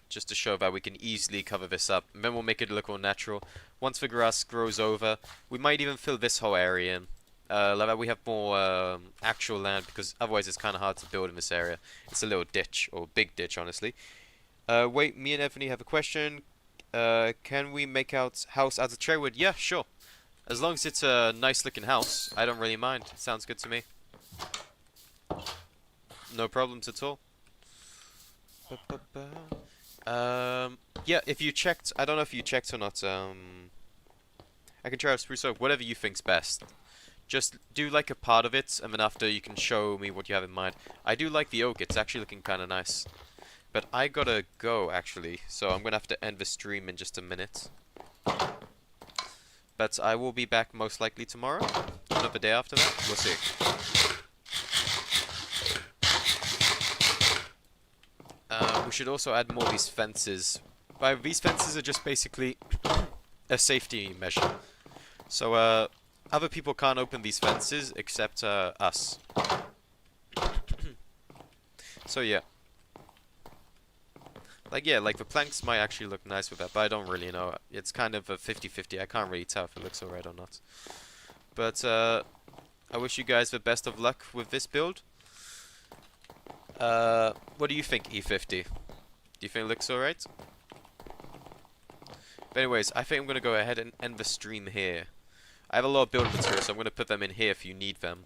just to show that we can easily cover this up. And then we'll make it look all natural. Once the grass grows over, we might even fill this whole area in. Like that we have more actual land, because otherwise it's kind of hard to build in this area. It's a little ditch, or big ditch, honestly. Wait, me and Anthony have a question. Can we make out house out of tray wood? Yeah, sure. As long as it's a nice looking house, I don't really mind. Sounds good to me. No problems at all. Yeah, if you checked, I don't know if you checked or not, I can try to spruce oak, whatever you think's best. Just do like a part of it, and then after you can show me what you have in mind. I do like the oak, it's actually looking kind of nice. But I gotta go, actually, so I'm gonna have to end the stream in just a minute. But I will be back most likely tomorrow, or the day after that, we'll see. We should also add more of these fences. These fences are just basically a safety measure. So, other people can't open these fences except us. So yeah. Like, yeah, like the planks might actually look nice with that, but I don't really know. It's kind of a 50-50. I can't really tell if it looks alright or not. But, I wish you guys the best of luck with this build. What do you think, E50? Do you think it looks alright? But anyways, I think I'm going to go ahead and end the stream here. I have a lot of building materials, so I'm going to put them in here if you need them.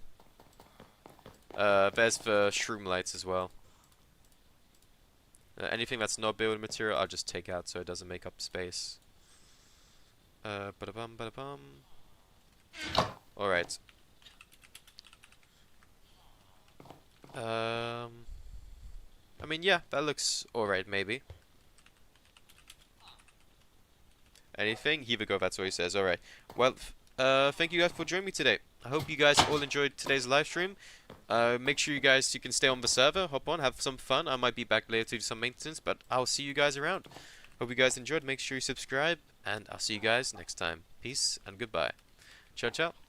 There's the shroom lights as well. Anything that's not building material, I'll just take out so it doesn't make up space. Ba-da-bum, ba-da-bum. Alright. I mean, yeah, that looks alright, maybe. Anything? Heave a go, that's what he says. Alright. Well, thank you guys for joining me today. I hope you guys all enjoyed today's live stream. Make sure you can stay on the server, hop on, have some fun. I might be back later to do some maintenance, but I'll see you guys around. Hope you guys enjoyed. Make sure you subscribe, and I'll see you guys next time. Peace and goodbye. Ciao, ciao.